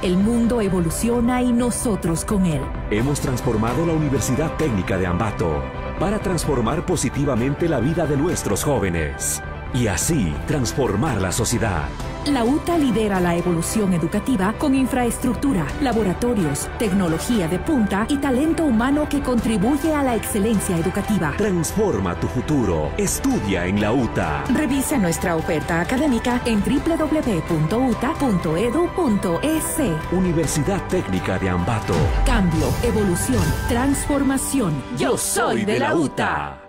El mundo evoluciona y nosotros con él. Hemos transformado la Universidad Técnica de Ambato para transformar positivamente la vida de nuestros jóvenes y así transformar la sociedad. La UTA lidera la evolución educativa con infraestructura, laboratorios, tecnología de punta y talento humano que contribuye a la excelencia educativa. Transforma tu futuro. Estudia en la UTA. Revisa nuestra oferta académica en www.uta.edu.es. Universidad Técnica de Ambato. Cambio, evolución, transformación. Yo soy de la UTA.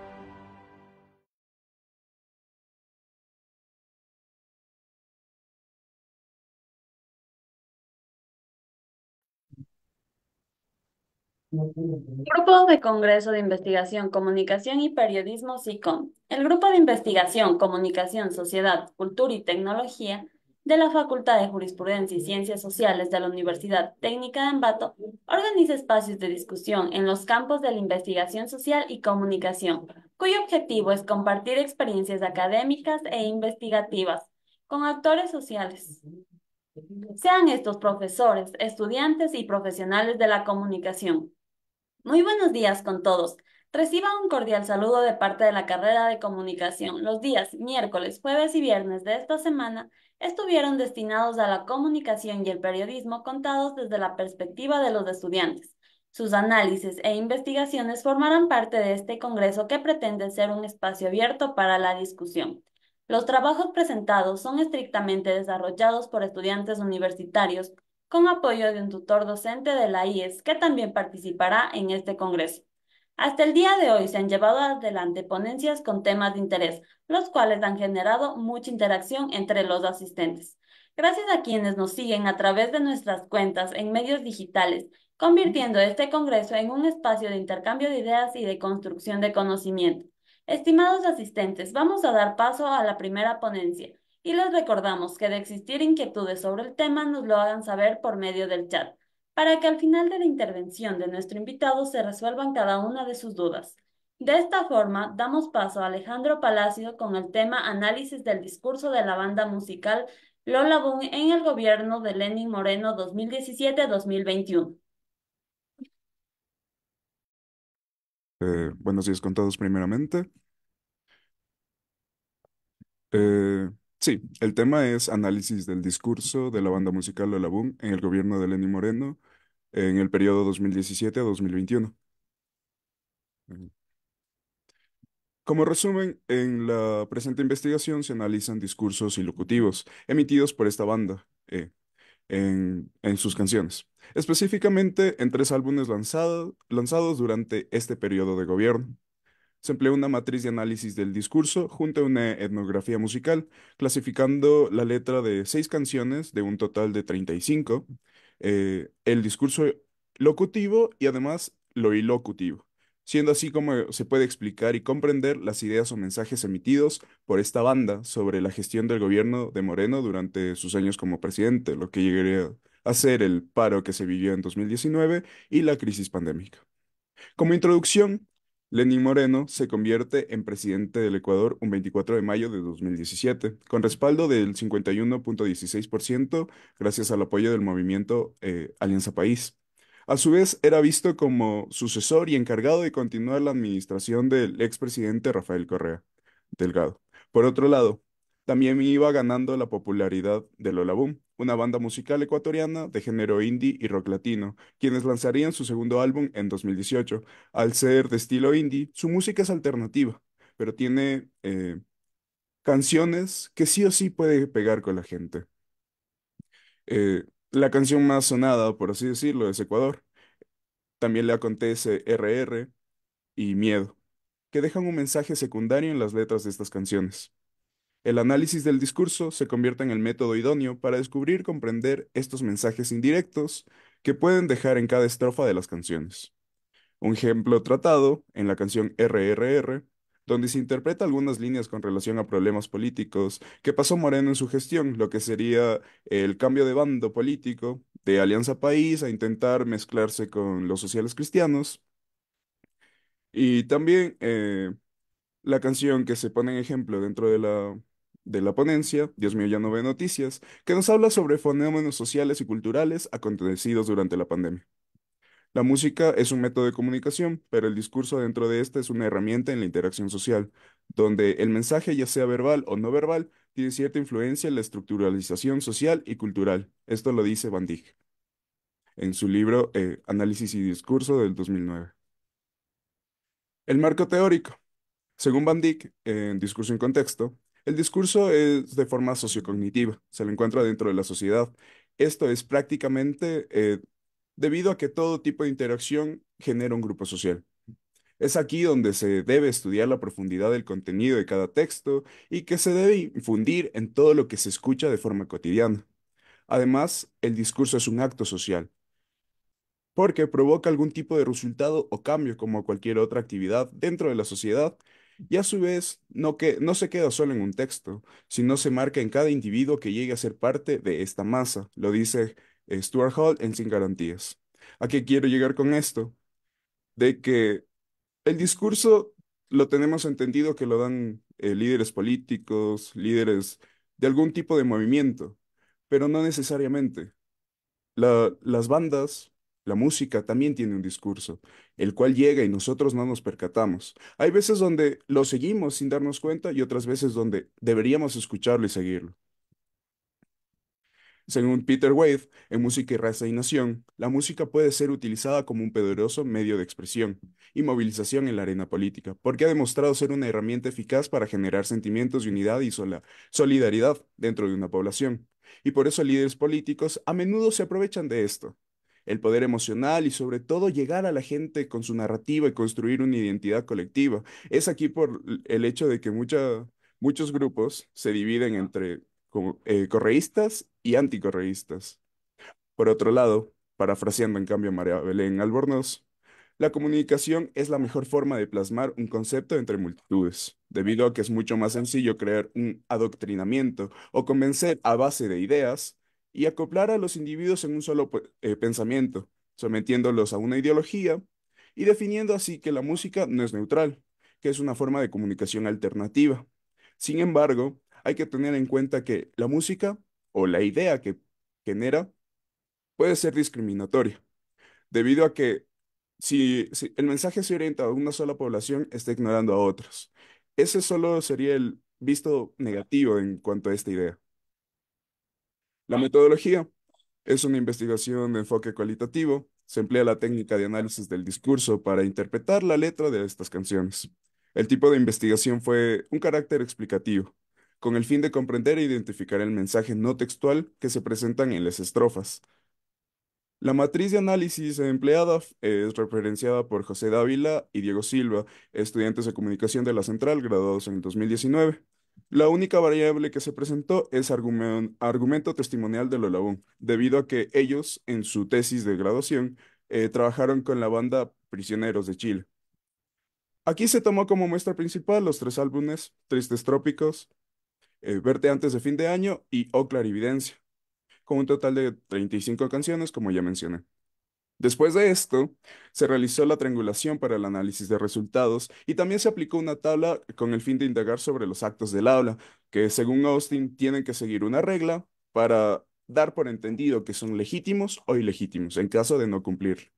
Grupo de Congreso de Investigación, Comunicación y Periodismo SICOM. El Grupo de Investigación, Comunicación, Sociedad, Cultura y Tecnología de la Facultad de Jurisprudencia y Ciencias Sociales de la Universidad Técnica de Ambato organiza espacios de discusión en los campos de la investigación social y comunicación, cuyo objetivo es compartir experiencias académicas e investigativas con actores sociales. Sean estos profesores, estudiantes y profesionales de la comunicación. Muy buenos días con todos. Reciban un cordial saludo de parte de la carrera de comunicación. Los días miércoles, jueves y viernes de esta semana estuvieron destinados a la comunicación y el periodismo contados desde la perspectiva de los estudiantes. Sus análisis e investigaciones formarán parte de este congreso que pretende ser un espacio abierto para la discusión. Los trabajos presentados son estrictamente desarrollados por estudiantes universitarios con apoyo de un tutor docente de la IES que también participará en este congreso. Hasta el día de hoy se han llevado adelante ponencias con temas de interés, los cuales han generado mucha interacción entre los asistentes. Gracias a quienes nos siguen a través de nuestras cuentas en medios digitales, convirtiendo este congreso en un espacio de intercambio de ideas y de construcción de conocimiento. Estimados asistentes, vamos a dar paso a la primera ponencia y les recordamos que de existir inquietudes sobre el tema nos lo hagan saber por medio del chat, para que al final de la intervención de nuestro invitado se resuelvan cada una de sus dudas. De esta forma, damos paso a Alejandro Palacio con el tema Análisis del discurso de la banda musical Lola Boom en el gobierno de Lenín Moreno 2017-2021. Buenos días con todos primeramente. Eh, sí, el tema es análisis del discurso de la banda musical Lola Boom en el gobierno de Lenín Moreno en el periodo 2017 a 2021. Eh, Como resumen, en la presente investigación se analizan discursos ilocutivos emitidos por esta banda en sus canciones, específicamente en tres álbumes lanzados durante este periodo de gobierno. Se emplea una matriz de análisis del discurso junto a una etnografía musical, clasificando la letra de 6 canciones de un total de 35, el discurso locutivo y además lo ilocutivo, siendo así como se puede explicar y comprender las ideas o mensajes emitidos por esta banda sobre la gestión del gobierno de Moreno durante sus años como presidente, lo que llegaría a ser el paro que se vivió en 2019 y la crisis pandémica. Como introducción, Lenín Moreno se convierte en presidente del Ecuador un 24 de mayo de 2017, con respaldo del 51,16% gracias al apoyo del movimiento Alianza País. A su vez, era visto como sucesor y encargado de continuar la administración del expresidente Rafael Correa Delgado. Por otro lado, también iba ganando la popularidad de Lola Boom, una banda musical ecuatoriana de género indie y rock latino, quienes lanzarían su segundo álbum en 2018. Al ser de estilo indie, su música es alternativa, pero tiene canciones que sí o sí puede pegar con la gente. La canción más sonada, por así decirlo, es Ecuador. También le acontece RR y Miedo, que dejan un mensaje secundario en las letras de estas canciones. El análisis del discurso se convierte en el método idóneo para descubrir y comprender estos mensajes indirectos que pueden dejar en cada estrofa de las canciones. Un ejemplo tratado en la canción RRR, donde se interpreta algunas líneas con relación a problemas políticos que pasó Moreno en su gestión, lo que sería el cambio de bando político de Alianza País a intentar mezclarse con los sociales cristianos. Y también la canción que se pone en ejemplo dentro de de la ponencia, Dios mío, ya no ve noticias, que nos habla sobre fenómenos sociales y culturales acontecidos durante la pandemia. La música es un método de comunicación, pero el discurso dentro de esta es una herramienta en la interacción social, donde el mensaje, ya sea verbal o no verbal, tiene cierta influencia en la estructuralización social y cultural. Esto lo dice Van Dijk en su libro Análisis y Discurso del 2009. El marco teórico. Según Van Dijk, en Discurso en Contexto, el discurso es de forma sociocognitiva, se lo encuentra dentro de la sociedad. Esto es prácticamente debido a que todo tipo de interacción genera un grupo social. Es aquí donde se debe estudiar la profundidad del contenido de cada texto y que se debe infundir en todo lo que se escucha de forma cotidiana. Además, el discurso es un acto social porque provoca algún tipo de resultado o cambio como cualquier otra actividad dentro de la sociedad y a su vez no se queda solo en un texto, sino se marca en cada individuo que llegue a ser parte de esta masa, lo dice Stuart Hall en Sin Garantías. ¿A qué quiero llegar con esto? De que el discurso lo tenemos entendido que lo dan líderes políticos, líderes de algún tipo de movimiento, pero no necesariamente. Las bandas, la música también tiene un discurso, el cual llega y nosotros no nos percatamos. Hay veces donde lo seguimos sin darnos cuenta y otras veces donde deberíamos escucharlo y seguirlo. Según Peter Wade, en Música y Raza y Nación, la música puede ser utilizada como un poderoso medio de expresión y movilización en la arena política, porque ha demostrado ser una herramienta eficaz para generar sentimientos de unidad y solidaridad dentro de una población. Y por eso líderes políticos a menudo se aprovechan de esto. El poder emocional y sobre todo llegar a la gente con su narrativa y construir una identidad colectiva. Es aquí por el hecho de que muchos grupos se dividen entre correístas y anticorreístas. Por otro lado, parafraseando en cambio a María Belén Albornoz, la comunicación es la mejor forma de plasmar un concepto entre multitudes, debido a que es mucho más sencillo crear un adoctrinamiento o convencer a base de ideas y acoplar a los individuos en un solo pensamiento, sometiéndolos a una ideología y definiendo así que la música no es neutral, que es una forma de comunicación alternativa. Sin embargo, hay que tener en cuenta que la música o la idea que genera puede ser discriminatoria, debido a que si el mensaje se orienta a una sola población, está ignorando a otros. Ese solo sería el visto negativo en cuanto a esta idea. La metodología es una investigación de enfoque cualitativo. Se emplea la técnica de análisis del discurso para interpretar la letra de estas canciones. El tipo de investigación fue un carácter explicativo, con el fin de comprender e identificar el mensaje no textual que se presentan en las estrofas. La matriz de análisis empleada es referenciada por José Dávila y Diego Silva, estudiantes de comunicación de la Central, graduados en el 2019. La única variable que se presentó es argumento testimonial de Lolabón, debido a que ellos, en su tesis de graduación, trabajaron con la banda Prisioneros de Chile. Aquí se tomó como muestra principal los tres álbumes, Tristes Trópicos, Verte antes de fin de año y Oh Clarividencia, con un total de 35 canciones, como ya mencioné. Después de esto, se realizó la triangulación para el análisis de resultados y también se aplicó una tabla con el fin de indagar sobre los actos del aula, que según Austin tienen que seguir una regla para dar por entendido que son legítimos o ilegítimos en caso de no cumplir.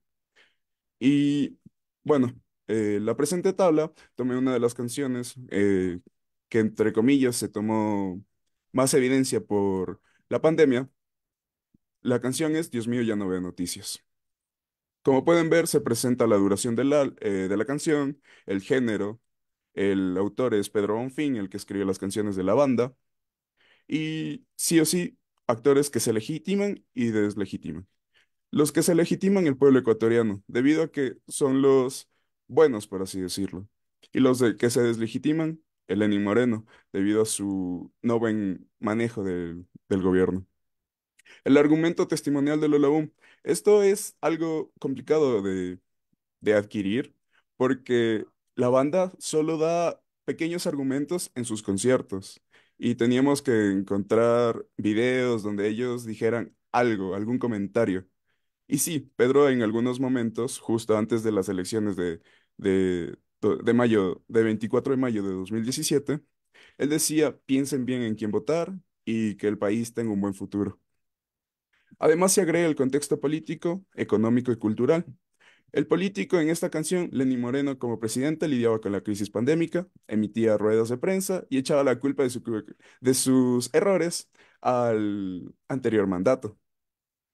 Y bueno, la presente tabla tomé una de las canciones que entre comillas se tomó más evidencia por la pandemia. La canción es Dios mío, ya no veo noticias. Como pueden ver, se presenta la duración de la canción, el género, el autor es Pedro Bonfín, el que escribió las canciones de la banda, y sí o sí, actores que se legitiman y deslegitiman. Los que se legitiman el pueblo ecuatoriano, debido a que son los buenos, por así decirlo, y los que se deslegitiman, el Lenín Moreno, debido a su no buen manejo del gobierno. El argumento testimonial de Lola Boom. Esto es algo complicado de adquirir porque la banda solo da pequeños argumentos en sus conciertos y teníamos que encontrar videos donde ellos dijeran algo, algún comentario. Y sí, Pedro en algunos momentos, justo antes de las elecciones de mayo, de 24 de mayo de 2017, Él decía, piensen bien en quién votar y que el país tenga un buen futuro. Además, se agrega el contexto político, económico y cultural. El político en esta canción, Lenín Moreno como presidente, lidiaba con la crisis pandémica, emitía ruedas de prensa y echaba la culpa de sus errores al anterior mandato.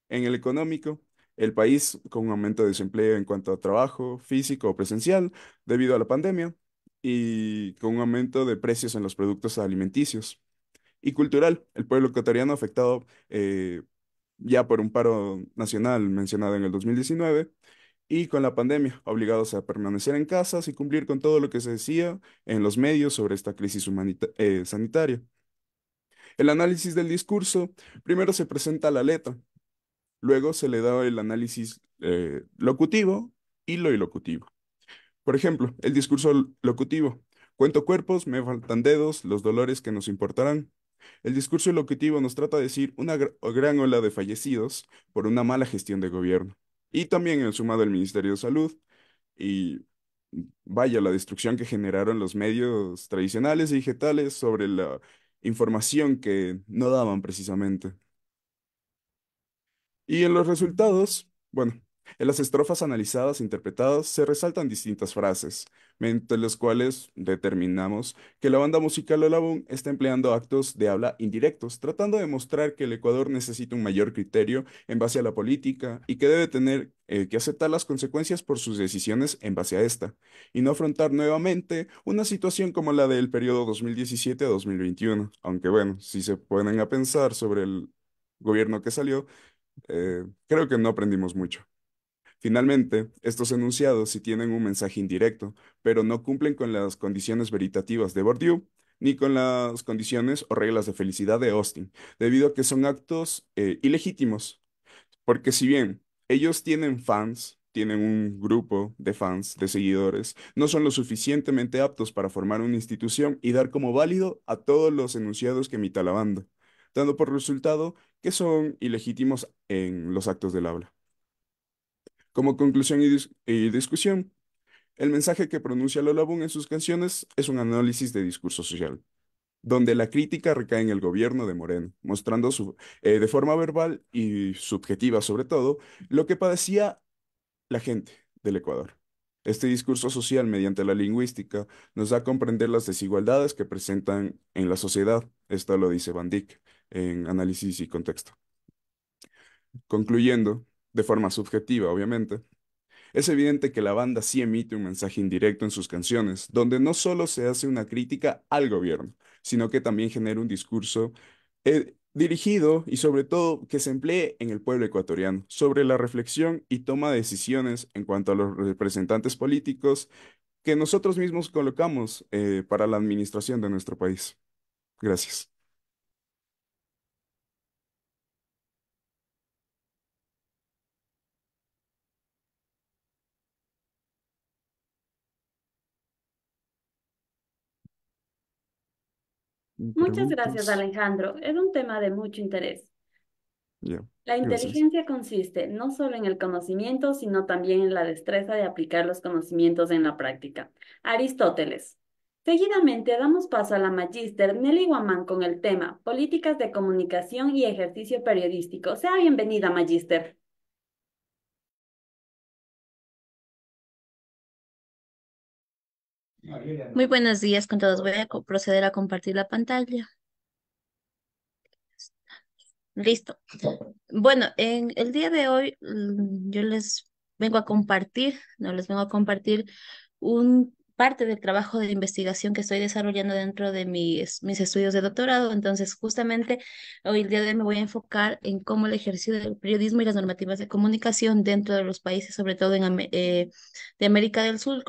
En el económico, el país con un aumento de desempleo en cuanto a trabajo físico o presencial debido a la pandemia y con un aumento de precios en los productos alimenticios. Y cultural, el pueblo ecuatoriano afectado ya por un paro nacional mencionado en el 2019 y con la pandemia, obligados a permanecer en casas y cumplir con todo lo que se decía en los medios sobre esta crisis sanitaria. El análisis del discurso, primero se presenta la letra, luego se le da el análisis locutivo y lo ilocutivo. Por ejemplo, el discurso locutivo. Cuento cuerpos, me faltan dedos, los dolores que nos importarán. El discurso locutivo nos trata de decir una gran ola de fallecidos por una mala gestión de gobierno. Y también el sumado el Ministerio de Salud y vaya la destrucción que generaron los medios tradicionales y digitales sobre la información que no daban precisamente. Y en los resultados, bueno, en las estrofas analizadas e interpretadas se resaltan distintas frases, mediante las cuales determinamos que la banda musical Olabun está empleando actos de habla indirectos, tratando de mostrar que el Ecuador necesita un mayor criterio en base a la política y que debe tener que aceptar las consecuencias por sus decisiones en base a esta, y no afrontar nuevamente una situación como la del periodo 2017 a 2021, aunque bueno, si se ponen a pensar sobre el gobierno que salió, creo que no aprendimos mucho. Finalmente, estos enunciados sí tienen un mensaje indirecto, pero no cumplen con las condiciones veritativas de Bourdieu, ni con las condiciones o reglas de felicidad de Austin, debido a que son actos ilegítimos, porque si bien ellos tienen fans, tienen un grupo de fans, de seguidores, no son lo suficientemente aptos para formar una institución y dar como válido a todos los enunciados que emita la banda, dando por resultado que son ilegítimos en los actos del habla. Como conclusión y discusión, el mensaje que pronuncia Lola Bunge en sus canciones es un análisis de discurso social, donde la crítica recae en el gobierno de Moreno, mostrando de forma verbal y subjetiva sobre todo lo que padecía la gente del Ecuador. Este discurso social mediante la lingüística nos da a comprender las desigualdades que presentan en la sociedad. Esto lo dice Van Dyck en Análisis y Contexto. Concluyendo, de forma subjetiva, obviamente, es evidente que la banda sí emite un mensaje indirecto en sus canciones, donde no solo se hace una crítica al gobierno, sino que también genera un discurso dirigido y sobre todo que se emplee en el pueblo ecuatoriano sobre la reflexión y toma de decisiones en cuanto a los representantes políticos que nosotros mismos colocamos para la administración de nuestro país. Gracias. Muchas gracias, Preguntas. Alejandro. Es un tema de mucho interés. Ya, La gracias. inteligencia consiste no solo en el conocimiento, sino también en la destreza de aplicar los conocimientos en la práctica. Aristóteles. Seguidamente damos paso a la magíster Nelly Guamán con el tema Políticas de comunicación y ejercicio periodístico. Sea bienvenida, magíster. Muy buenos días con todos. Voy a proceder a compartir la pantalla. Listo. Bueno, en el día de hoy yo les vengo a compartir, no les vengo a compartir un parte del trabajo de investigación que estoy desarrollando dentro de mis estudios de doctorado. Entonces, justamente hoy el día de hoy me voy a enfocar en cómo el ejercicio del periodismo y las normativas de comunicación dentro de los países, sobre todo de América del Sur,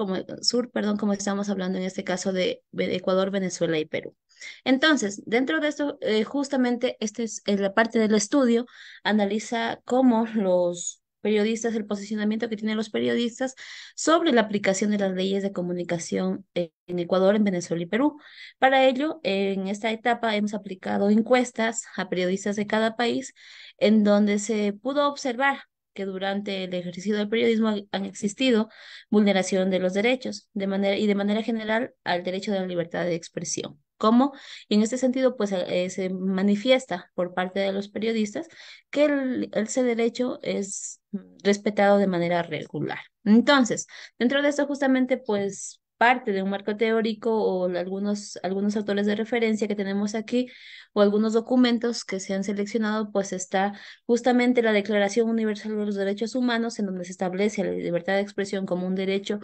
perdón, como estamos hablando en este caso de Ecuador, Venezuela y Perú. Entonces, dentro de esto, justamente esta es la parte del estudio, analiza cómo los periodistas, el posicionamiento que tienen los periodistas sobre la aplicación de las leyes de comunicación en Ecuador, en Venezuela y Perú. Para ello, en esta etapa hemos aplicado encuestas a periodistas de cada país, en donde se pudo observar que durante el ejercicio del periodismo han existido vulneración de los derechos, de manera general al derecho de la libertad de expresión. ¿Cómo? Y en este sentido, pues se manifiesta por parte de los periodistas que ese derecho es respetado de manera regular. Entonces, dentro de esto justamente, pues parte de un marco teórico o algunos autores de referencia que tenemos aquí o algunos documentos que se han seleccionado, pues está justamente la Declaración Universal de los Derechos Humanos, en donde se establece la libertad de expresión como un derecho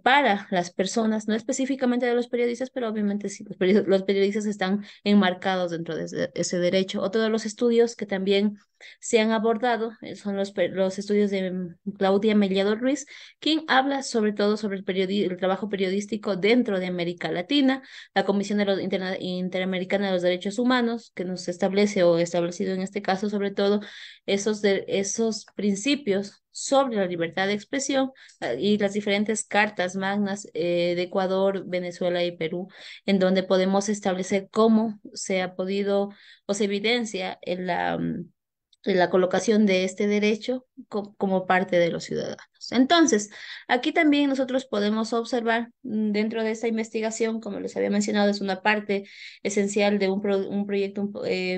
para las personas, no específicamente de los periodistas, pero obviamente sí, los periodistas están enmarcados dentro de ese derecho. Otro de los estudios que también se han abordado son los estudios de Claudia Mellado Ruiz, quien habla sobre todo sobre el trabajo periodístico dentro de América Latina, la Comisión de los Interamericana de los Derechos Humanos, que nos establece o establecido en este caso sobre todo esos principios sobre la libertad de expresión y las diferentes cartas magnas de Ecuador, Venezuela y Perú, en donde podemos establecer cómo se ha podido o se evidencia en la colocación de este derecho como parte de los ciudadanos. Entonces, aquí también nosotros podemos observar dentro de esta investigación, como les había mencionado, es una parte esencial de un proyecto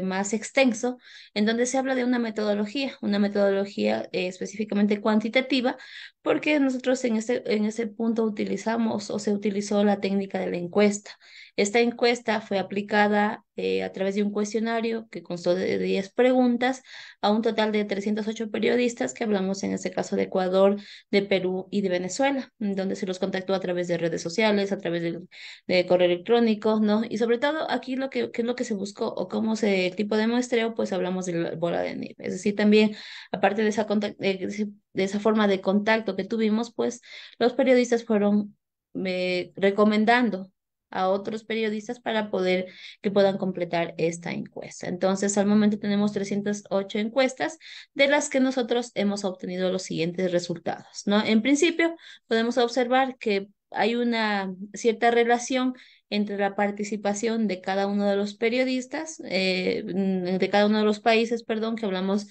más extenso, en donde se habla de una metodología específicamente cuantitativa, porque nosotros en ese punto utilizamos o se utilizó la técnica de la encuesta. Esta encuesta fue aplicada a través de un cuestionario que constó de 10 preguntas a un total de 308 periodistas que hablamos en este caso de Ecuador, de Perú y de Venezuela, donde se los contactó a través de redes sociales, a través de correo electrónico, ¿no? Y sobre todo aquí qué es lo que se buscó o cómo el tipo de muestreo, pues hablamos de la bola de nieve. Es decir, también, aparte de de esa forma de contacto que tuvimos, pues los periodistas fueron recomendando a otros periodistas para que puedan completar esta encuesta. Entonces, al momento tenemos 308 encuestas, de las que nosotros hemos obtenido los siguientes resultados, ¿no? En principio, podemos observar que hay una cierta relación entre la participación de cada uno de los periodistas, de cada uno de los países, perdón, que hablamos,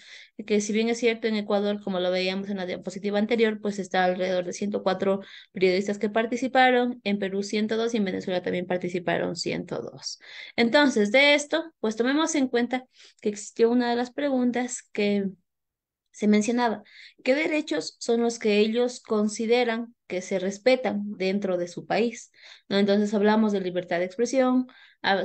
que si bien es cierto en Ecuador, como lo veíamos en la diapositiva anterior, pues está alrededor de 104 periodistas que participaron, en Perú 102 y en Venezuela también participaron 102. Entonces, de esto, pues tomemos en cuenta que existió una de las preguntas que se mencionaba, ¿qué derechos son los que ellos consideran que se respetan dentro de su país? ¿No? Entonces hablamos de libertad de expresión,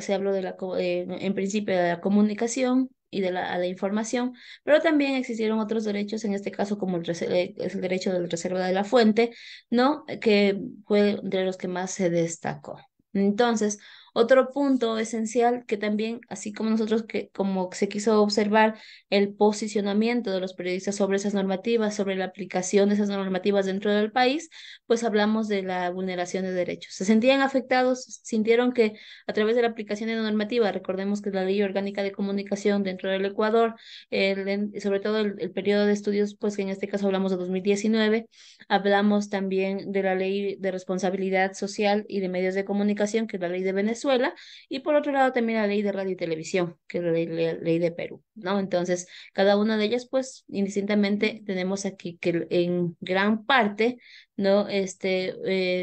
se habló en principio de la comunicación y de la información, pero también existieron otros derechos, en este caso como es el derecho de la reserva de la fuente, ¿no? Que fue de los que más se destacó. Entonces, otro punto esencial que también, así como nosotros, que como se quiso observar el posicionamiento de los periodistas sobre esas normativas, sobre la aplicación de esas normativas dentro del país, pues hablamos de la vulneración de derechos. Se sentían afectados, sintieron que a través de la aplicación de la normativa, recordemos que es la Ley Orgánica de Comunicación dentro del Ecuador, sobre todo el periodo de estudios, pues que en este caso hablamos de 2019, hablamos también de la Ley de Responsabilidad Social y de Medios de Comunicación, que es la Ley de Venezuela, y por otro lado también la Ley de Radio y Televisión, que es la ley de Perú, ¿no? Entonces, cada una de ellas, pues, indistintamente, tenemos aquí que en gran parte, ¿no?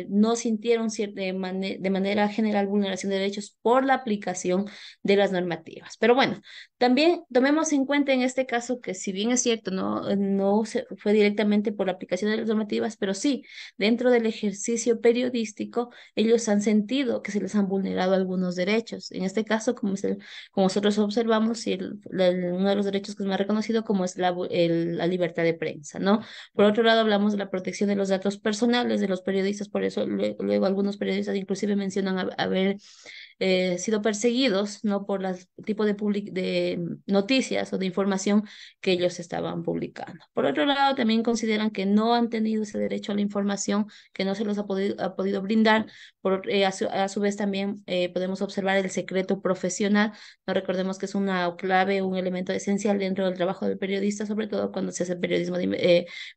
No sintieron de manera general vulneración de derechos por la aplicación de las normativas. Pero bueno, también tomemos en cuenta en este caso que si bien es cierto, no fue directamente por la aplicación de las normativas, pero sí, dentro del ejercicio periodístico, ellos han sentido que se les han vulnerado algunos derechos. En este caso, como nosotros observamos, y uno de los derechos que es más reconocido como es la libertad de prensa, ¿no? Por otro lado, hablamos de la protección de los datos personales de los periodistas, por eso luego algunos periodistas inclusive mencionan haber sido perseguidos, ¿no? Por el tipo de noticias o de información que ellos estaban publicando. Por otro lado, también consideran que no han tenido ese derecho a la información, que no se los ha podido brindar. A su vez, también podemos observar el secreto profesional. No recordemos que es una clave, un elemento esencial dentro del trabajo del periodista, sobre todo cuando se hace periodismo,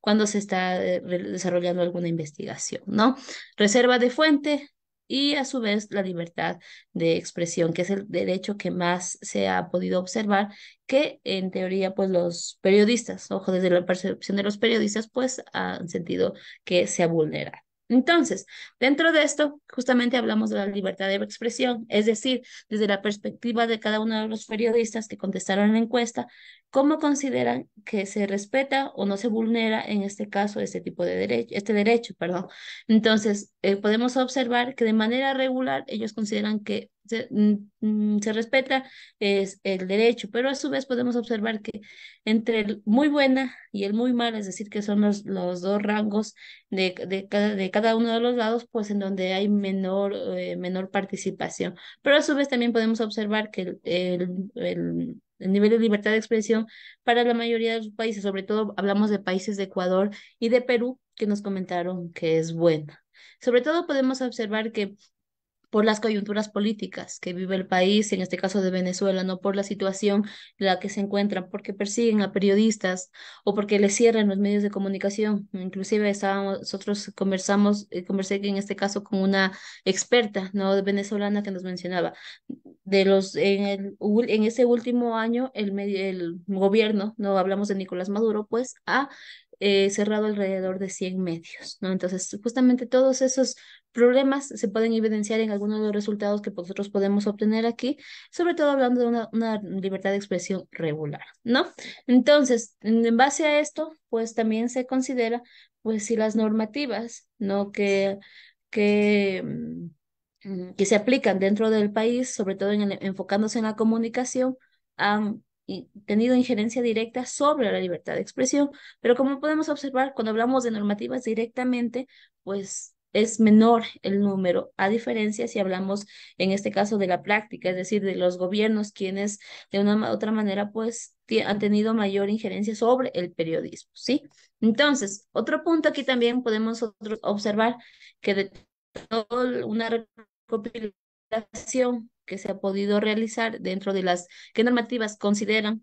cuando se está desarrollando alguna investigación, ¿no? Reserva de fuente y a su vez la libertad de expresión, que es el derecho que más se ha podido observar, que en teoría pues los periodistas, ojo, desde la percepción de los periodistas, pues han sentido que se ha vulnerado. Entonces, dentro de esto, justamente hablamos de la libertad de expresión, es decir, desde la perspectiva de cada uno de los periodistas que contestaron en la encuesta, cómo consideran que se respeta o no se vulnera, en este caso, este tipo de derecho, este derecho, perdón. Entonces, podemos observar que de manera regular ellos consideran que se respeta es el derecho, pero a su vez podemos observar que entre el muy buena y el muy mal, es decir, que son los dos rangos de cada uno de los lados, pues en donde hay menor participación. Pero a su vez también podemos observar que el nivel de libertad de expresión para la mayoría de los países, sobre todo hablamos de países de Ecuador y de Perú, que nos comentaron que es buena. Sobre todo podemos observar que por las coyunturas políticas que vive el país, en este caso de Venezuela, no por la situación en la que se encuentran, porque persiguen a periodistas o porque les cierran los medios de comunicación. Inclusive nosotros conversé en este caso con una experta, ¿no? Venezolana que nos mencionaba en ese último año el gobierno, no hablamos de Nicolás Maduro, pues ha cerrado alrededor de 100 medios, ¿no? Entonces, justamente todos esos problemas se pueden evidenciar en algunos de los resultados que nosotros podemos obtener aquí, sobre todo hablando de una libertad de expresión regular, ¿no? Entonces, en base a esto, pues también se considera, pues si las normativas, ¿no? Que se aplican dentro del país, sobre todo enfocándose en la comunicación, han tenido injerencia directa sobre la libertad de expresión, pero como podemos observar, cuando hablamos de normativas directamente, pues es menor el número, a diferencia si hablamos en este caso de la práctica, es decir, de los gobiernos quienes de una otra manera pues han tenido mayor injerencia sobre el periodismo, ¿sí? Entonces, otro punto aquí también podemos observar que de toda una recopilación que se ha podido realizar dentro de las qué normativas consideran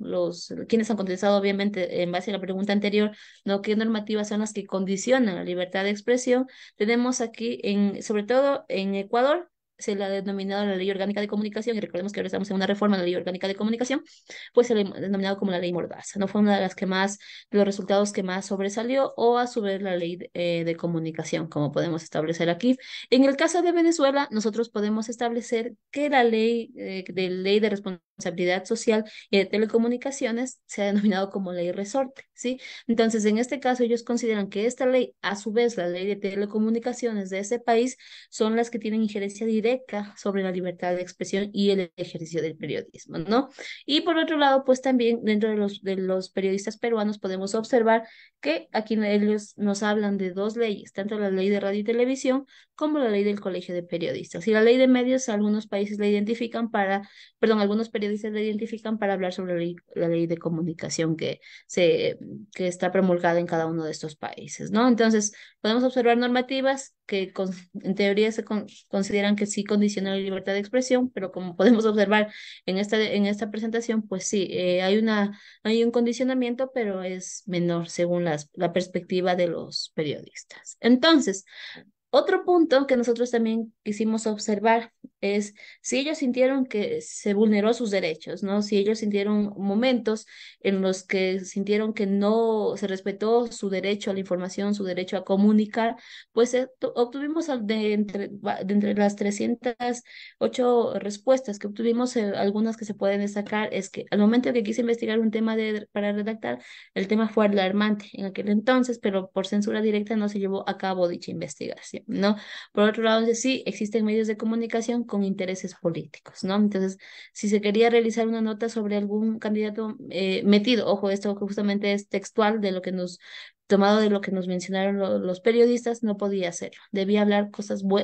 quienes han contestado obviamente en base a la pregunta anterior, ¿no? ¿Qué normativas son las que condicionan la libertad de expresión? Tenemos aquí sobre todo en Ecuador se le ha denominado la Ley Orgánica de Comunicación, y recordemos que ahora estamos en una reforma de la Ley Orgánica de Comunicación, pues se le ha denominado como la Ley Mordaza, ¿no? Fue una de las que más, de los resultados que más sobresalió, o a su vez la Ley de Comunicación, como podemos establecer aquí. En el caso de Venezuela, nosotros podemos establecer que la ley de responsabilidad social y de telecomunicaciones se ha denominado como ley resorte, ¿sí? Entonces, en este caso, ellos consideran que esta ley, a su vez, la ley de telecomunicaciones de ese país, son las que tienen injerencia directa sobre la libertad de expresión y el ejercicio del periodismo, ¿no? Y por otro lado, pues también dentro de los periodistas peruanos podemos observar que aquí ellos nos hablan de dos leyes, tanto la ley de radio y televisión como la ley del Colegio de Periodistas. Y la ley de medios, algunos países la identifican algunos periodistas la identifican para hablar sobre la ley de comunicación que está promulgada en cada uno de estos países, ¿no? Entonces, podemos observar normativas que en teoría consideran que sí condicionan la libertad de expresión, pero como podemos observar en esta presentación, pues sí, hay un condicionamiento, pero es menor según la perspectiva de los periodistas. Entonces, otro punto que nosotros también quisimos observar es si ellos sintieron que se vulneró sus derechos, ¿no? Si ellos sintieron momentos en los que sintieron que no se respetó su derecho a la información, su derecho a comunicar, pues obtuvimos de entre las 308 respuestas que obtuvimos, algunas que se pueden destacar es que al momento que quise investigar un tema para redactar, el tema fue alarmante en aquel entonces, pero por censura directa no se llevó a cabo dicha investigación, ¿no? Por otro lado, sí, existen medios de comunicación con intereses políticos, ¿no? Entonces, si se quería realizar una nota sobre algún candidato metido, ojo, esto justamente es textual de lo que tomado de lo que nos mencionaron los periodistas, no podía hacerlo. Debía hablar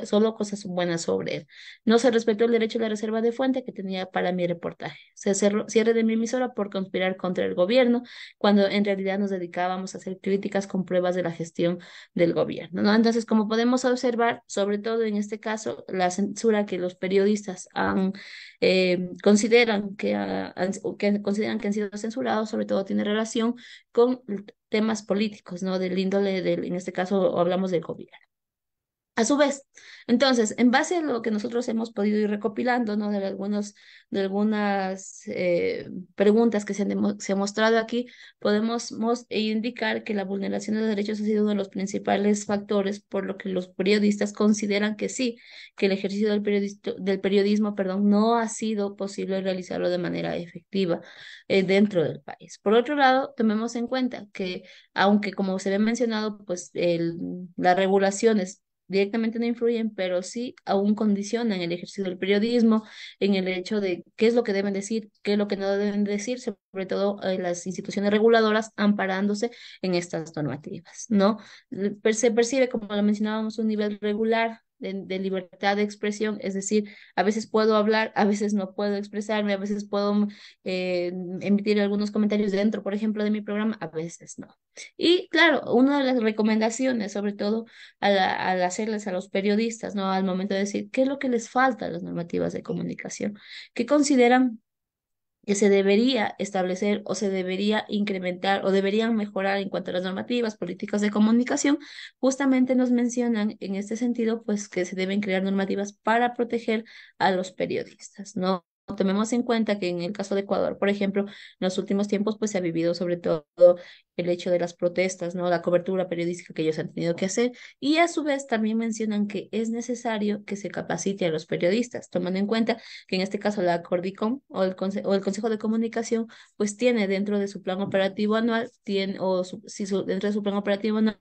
solo cosas buenas sobre él. No se respetó el derecho a la reserva de fuente que tenía para mi reportaje. Se cerró cierre de mi emisora por conspirar contra el gobierno, cuando en realidad nos dedicábamos a hacer críticas con pruebas de la gestión del gobierno, ¿no? Entonces, como podemos observar, sobre todo en este caso, la censura que los periodistas consideran que han sido censurados, sobre todo tiene relación con temas políticos, ¿no? Del índole en este caso hablamos del gobierno. A su vez, entonces, en base a lo que nosotros hemos podido ir recopilando, ¿no? De algunas preguntas que se han mostrado aquí, podemos indicar que la vulneración de derechos ha sido uno de los principales factores por lo que los periodistas consideran que sí, que el ejercicio del periodismo, perdón, no ha sido posible realizarlo de manera efectiva dentro del país. Por otro lado, tomemos en cuenta que, aunque como se ve mencionado, pues las regulaciones directamente no influyen, pero sí aún condicionan el ejercicio del periodismo en el hecho de qué es lo que deben decir, qué es lo que no deben decir, sobre todo las instituciones reguladoras amparándose en estas normativas, ¿no? Se percibe, como lo mencionábamos, un nivel regular de libertad de expresión, es decir, a veces puedo hablar, a veces no puedo expresarme, a veces puedo emitir algunos comentarios dentro, por ejemplo, de mi programa, a veces no. Y claro, una de las recomendaciones, sobre todo al hacerles a los periodistas, ¿no? Al momento de decir qué es lo que les falta a las normativas de comunicación, que consideran que se debería establecer o se debería incrementar o deberían mejorar en cuanto a las normativas, políticas de comunicación, justamente nos mencionan en este sentido, pues que se deben crear normativas para proteger a los periodistas, ¿no? Tomemos en cuenta que en el caso de Ecuador, por ejemplo, en los últimos tiempos pues se ha vivido sobre todo el hecho de las protestas, ¿no? La cobertura periodística que ellos han tenido que hacer y a su vez también mencionan que es necesario que se capacite a los periodistas, tomando en cuenta que en este caso la Cordicom o el Consejo de Comunicación, pues tiene dentro de su plan operativo anual, dentro de su plan operativo anual,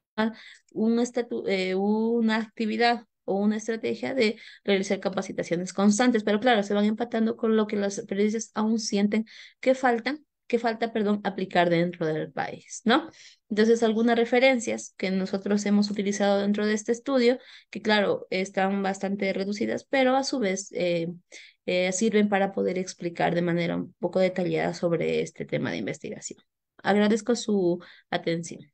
una actividad o una estrategia de realizar capacitaciones constantes, pero claro, se van empatando con lo que los periodistas aún sienten que falta, perdón, aplicar dentro del país, ¿no? Entonces, algunas referencias que nosotros hemos utilizado dentro de este estudio, que claro, están bastante reducidas, pero a su vez sirven para poder explicar de manera un poco detallada sobre este tema de investigación. Agradezco su atención.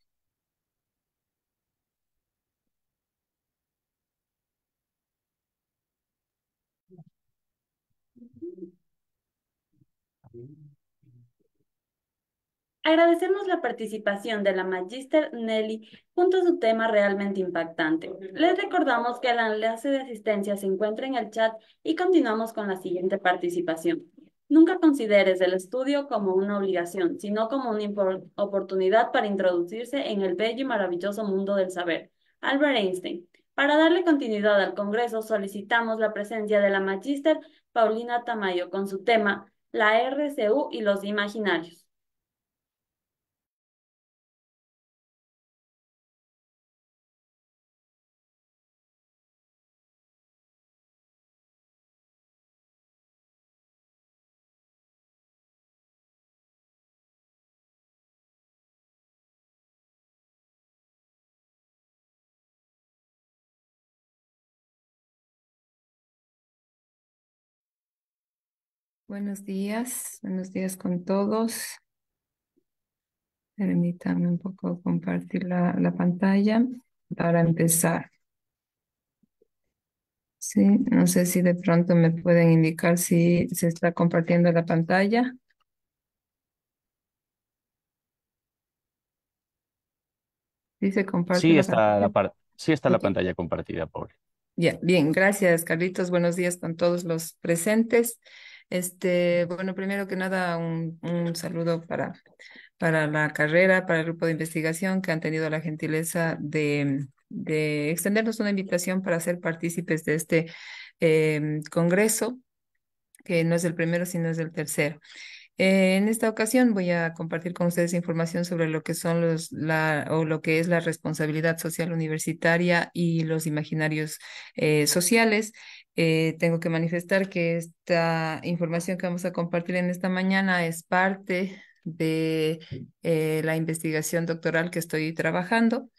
Agradecemos la participación de la Magíster Nelly junto a su tema realmente impactante. Les recordamos que el enlace de asistencia se encuentra en el chat y continuamos con la siguiente participación. Nunca consideres el estudio como una obligación, sino como una oportunidad para introducirse en el bello y maravilloso mundo del saber. Albert Einstein. Para darle continuidad al Congreso, solicitamos la presencia de la Magíster Paulina Tamayo con su tema La RCU y los imaginarios. Buenos días con todos. Permítanme un poco compartir la pantalla para empezar. Sí, no sé si de pronto me pueden indicar si se está compartiendo la pantalla. ¿Sí se comparte la pantalla? Sí está la Ok. pantalla compartida, Paul. Ya, bien, gracias, Carlitos. Buenos días con todos los presentes. Bueno, primero que nada, un saludo para la carrera, para el grupo de investigación que han tenido la gentileza de extendernos una invitación para ser partícipes de este congreso, que no es el primero, sino es el tercero. En esta ocasión voy a compartir con ustedes información sobre lo que son o lo que es la responsabilidad social universitaria y los imaginarios sociales. Tengo que manifestar que esta información que vamos a compartir en esta mañana es parte de la investigación doctoral que estoy trabajando.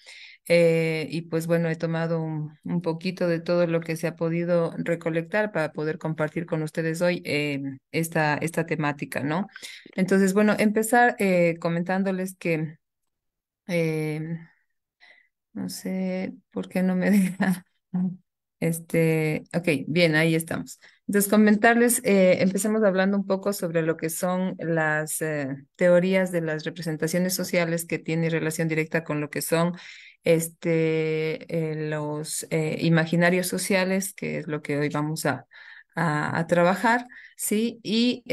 Y pues bueno, he tomado un poquito de todo lo que se ha podido recolectar para poder compartir con ustedes hoy esta temática, ¿no? Entonces, bueno, empezar comentándoles que eh, no sé por qué no me deja Ok, bien, ahí estamos. Entonces, comentarles, empecemos hablando un poco sobre lo que son las teorías de las representaciones sociales que tienen relación directa con lo que son los imaginarios sociales, que es lo que hoy vamos a trabajar, ¿sí? Y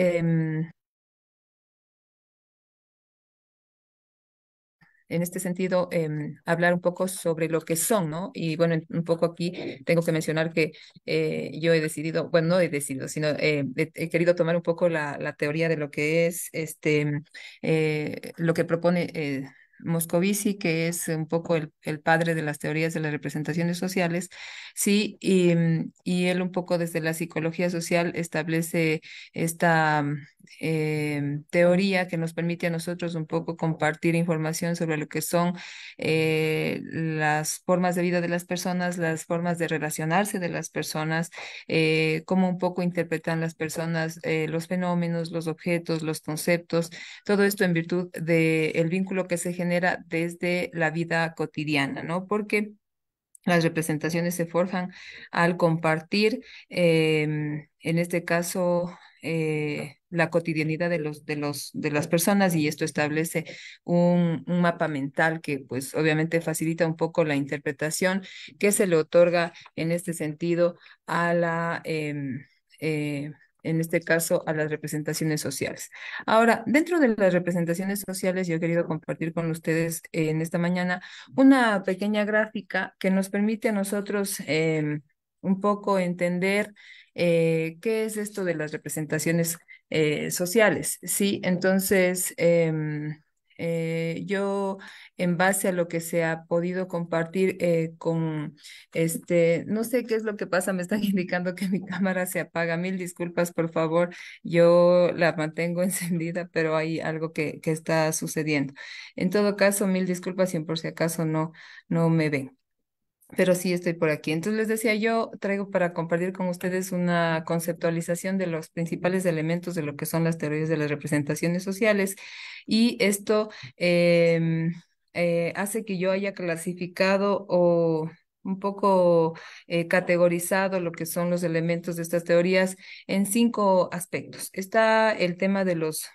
en este sentido, hablar un poco sobre lo que son, ¿no? Y bueno, un poco aquí tengo que mencionar que yo he decidido, bueno, no he decidido, sino he querido tomar un poco la teoría de lo que es lo que propone Moscovici, que es un poco el padre de las teorías de las representaciones sociales, sí, y él un poco desde la psicología social establece esta teoría que nos permite a nosotros un poco compartir información sobre lo que son las formas de vida de las personas, las formas de relacionarse de las personas, cómo un poco interpretan las personas los fenómenos, los objetos, los conceptos, todo esto en virtud del vínculo que se genera desde la vida cotidiana, ¿no? Porque las representaciones se forjan al compartir, en este caso, la cotidianidad de las personas, y esto establece un mapa mental que pues obviamente facilita un poco la interpretación que se le otorga en este sentido a en este caso, a las representaciones sociales. Ahora, dentro de las representaciones sociales, yo he querido compartir con ustedes en esta mañana una pequeña gráfica que nos permite a nosotros un poco entender qué es esto de las representaciones sociales, ¿sí? Entonces, yo, en base a lo que se ha podido compartir con no sé qué es lo que pasa, me están indicando que mi cámara se apaga. Mil disculpas, por favor. Yo la mantengo encendida, pero hay algo que está sucediendo. En todo caso, mil disculpas si por si acaso no me ven. Pero sí estoy por aquí. Entonces les decía, yo traigo para compartir con ustedes una conceptualización de los principales elementos de lo que son las teorías de las representaciones sociales. Y esto hace que yo haya clasificado o un poco categorizado lo que son los elementos de estas teorías en cinco aspectos. Está el tema de los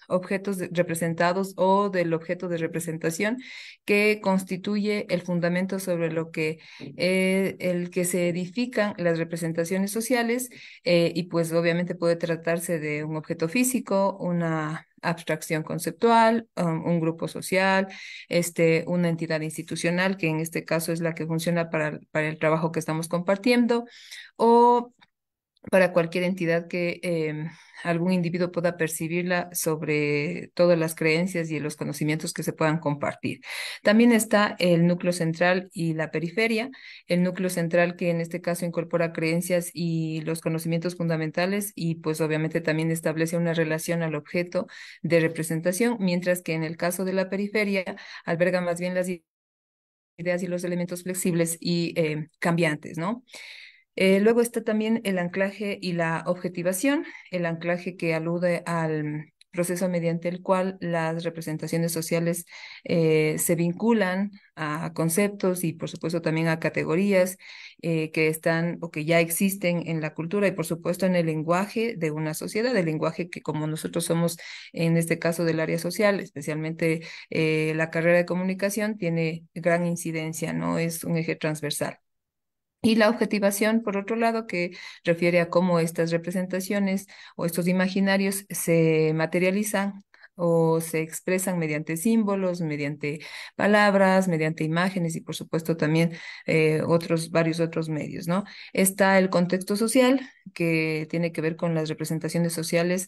objetos representados o del objeto de representación, que constituye el fundamento sobre lo que el que se edifican las representaciones sociales, y pues obviamente puede tratarse de un objeto físico, una abstracción conceptual, un grupo social, una entidad institucional, que en este caso es la que funciona para el trabajo que estamos compartiendo, o para cualquier entidad que algún individuo pueda percibirla sobre todas las creencias y los conocimientos que se puedan compartir. También está el núcleo central y la periferia. El núcleo central, que en este caso incorpora creencias y los conocimientos fundamentales, y pues obviamente también establece una relación al objeto de representación, mientras que en el caso de la periferia alberga más bien las ideas y los elementos flexibles y cambiantes, ¿no? Luego está también el anclaje y la objetivación, el anclaje que alude al proceso mediante el cual las representaciones sociales se vinculan a conceptos y por supuesto también a categorías que están o que ya existen en la cultura y por supuesto en el lenguaje de una sociedad, el lenguaje que, como nosotros somos en este caso del área social, especialmente la carrera de comunicación, tiene gran incidencia, ¿no? Es un eje transversal. Y la objetivación, por otro lado, que refiere a cómo estas representaciones o estos imaginarios se materializan o se expresan mediante símbolos, mediante palabras, mediante imágenes y, por supuesto, también varios otros medios, ¿no? Está el contexto social, que tiene que ver con las representaciones sociales.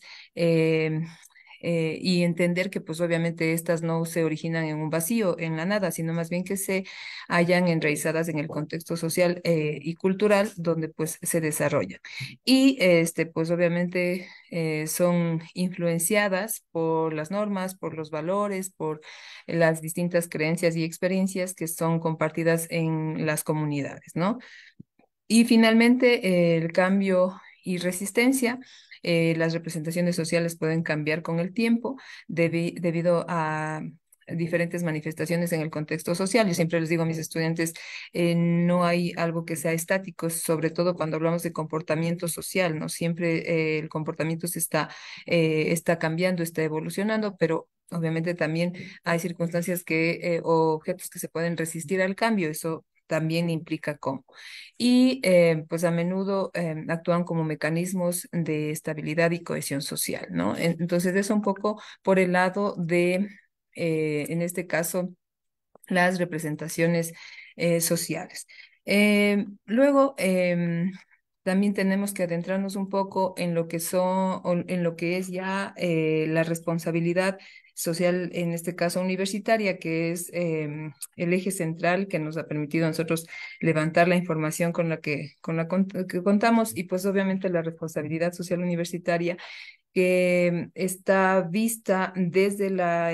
Y entender que pues obviamente estas no se originan en un vacío, en la nada, sino más bien que se hayan enraizadas en el contexto social y cultural donde pues se desarrolla. Y pues obviamente son influenciadas por las normas, por los valores, por las distintas creencias y experiencias que son compartidas en las comunidades, ¿no? Y finalmente, el cambio y resistencia. Las representaciones sociales pueden cambiar con el tiempo debido a diferentes manifestaciones en el contexto social. Yo siempre les digo a mis estudiantes, no hay algo que sea estático, sobre todo cuando hablamos de comportamiento social, ¿no? Siempre el comportamiento está cambiando, está evolucionando, pero obviamente también hay circunstancias o objetos que se pueden resistir al cambio. Eso también implica cómo. Y pues a menudo actúan como mecanismos de estabilidad y cohesión social, ¿no? Entonces, eso un poco por el lado de, en este caso, las representaciones sociales. Luego, también tenemos que adentrarnos un poco en lo que en lo que es ya la responsabilidad social, en este caso universitaria, que es el eje central que nos ha permitido a nosotros levantar la información que contamos, y pues obviamente la responsabilidad social universitaria que está vista desde la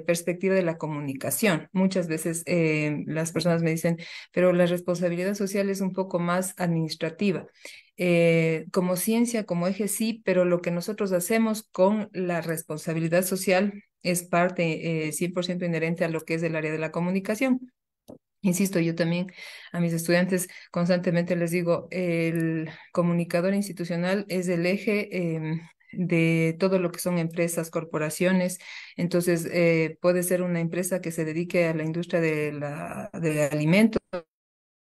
perspectiva de la comunicación. Muchas veces las personas me dicen, pero la responsabilidad social es un poco más administrativa. Como ciencia, como eje sí, pero lo que nosotros hacemos con la responsabilidad social es parte 100% inherente a lo que es el área de la comunicación. Insisto, yo también a mis estudiantes constantemente les digo, el comunicador institucional es el eje de todo lo que son empresas, corporaciones. Entonces, puede ser una empresa que se dedique a la industria de alimentos,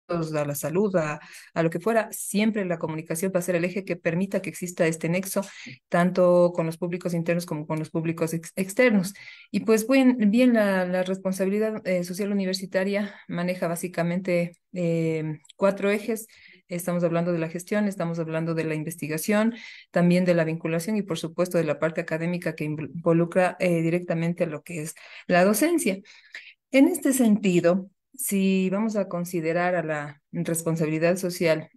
a la salud, a lo que fuera. Siempre la comunicación va a ser el eje que permita que exista este nexo, tanto con los públicos internos como con los públicos externos. Y pues bien, la responsabilidad social universitaria maneja básicamente cuatro ejes. Estamos hablando de la gestión, estamos hablando de la investigación, también de la vinculación y por supuesto de la parte académica que involucra directamente a lo que es la docencia. En este sentido, si vamos a considerar a la responsabilidad social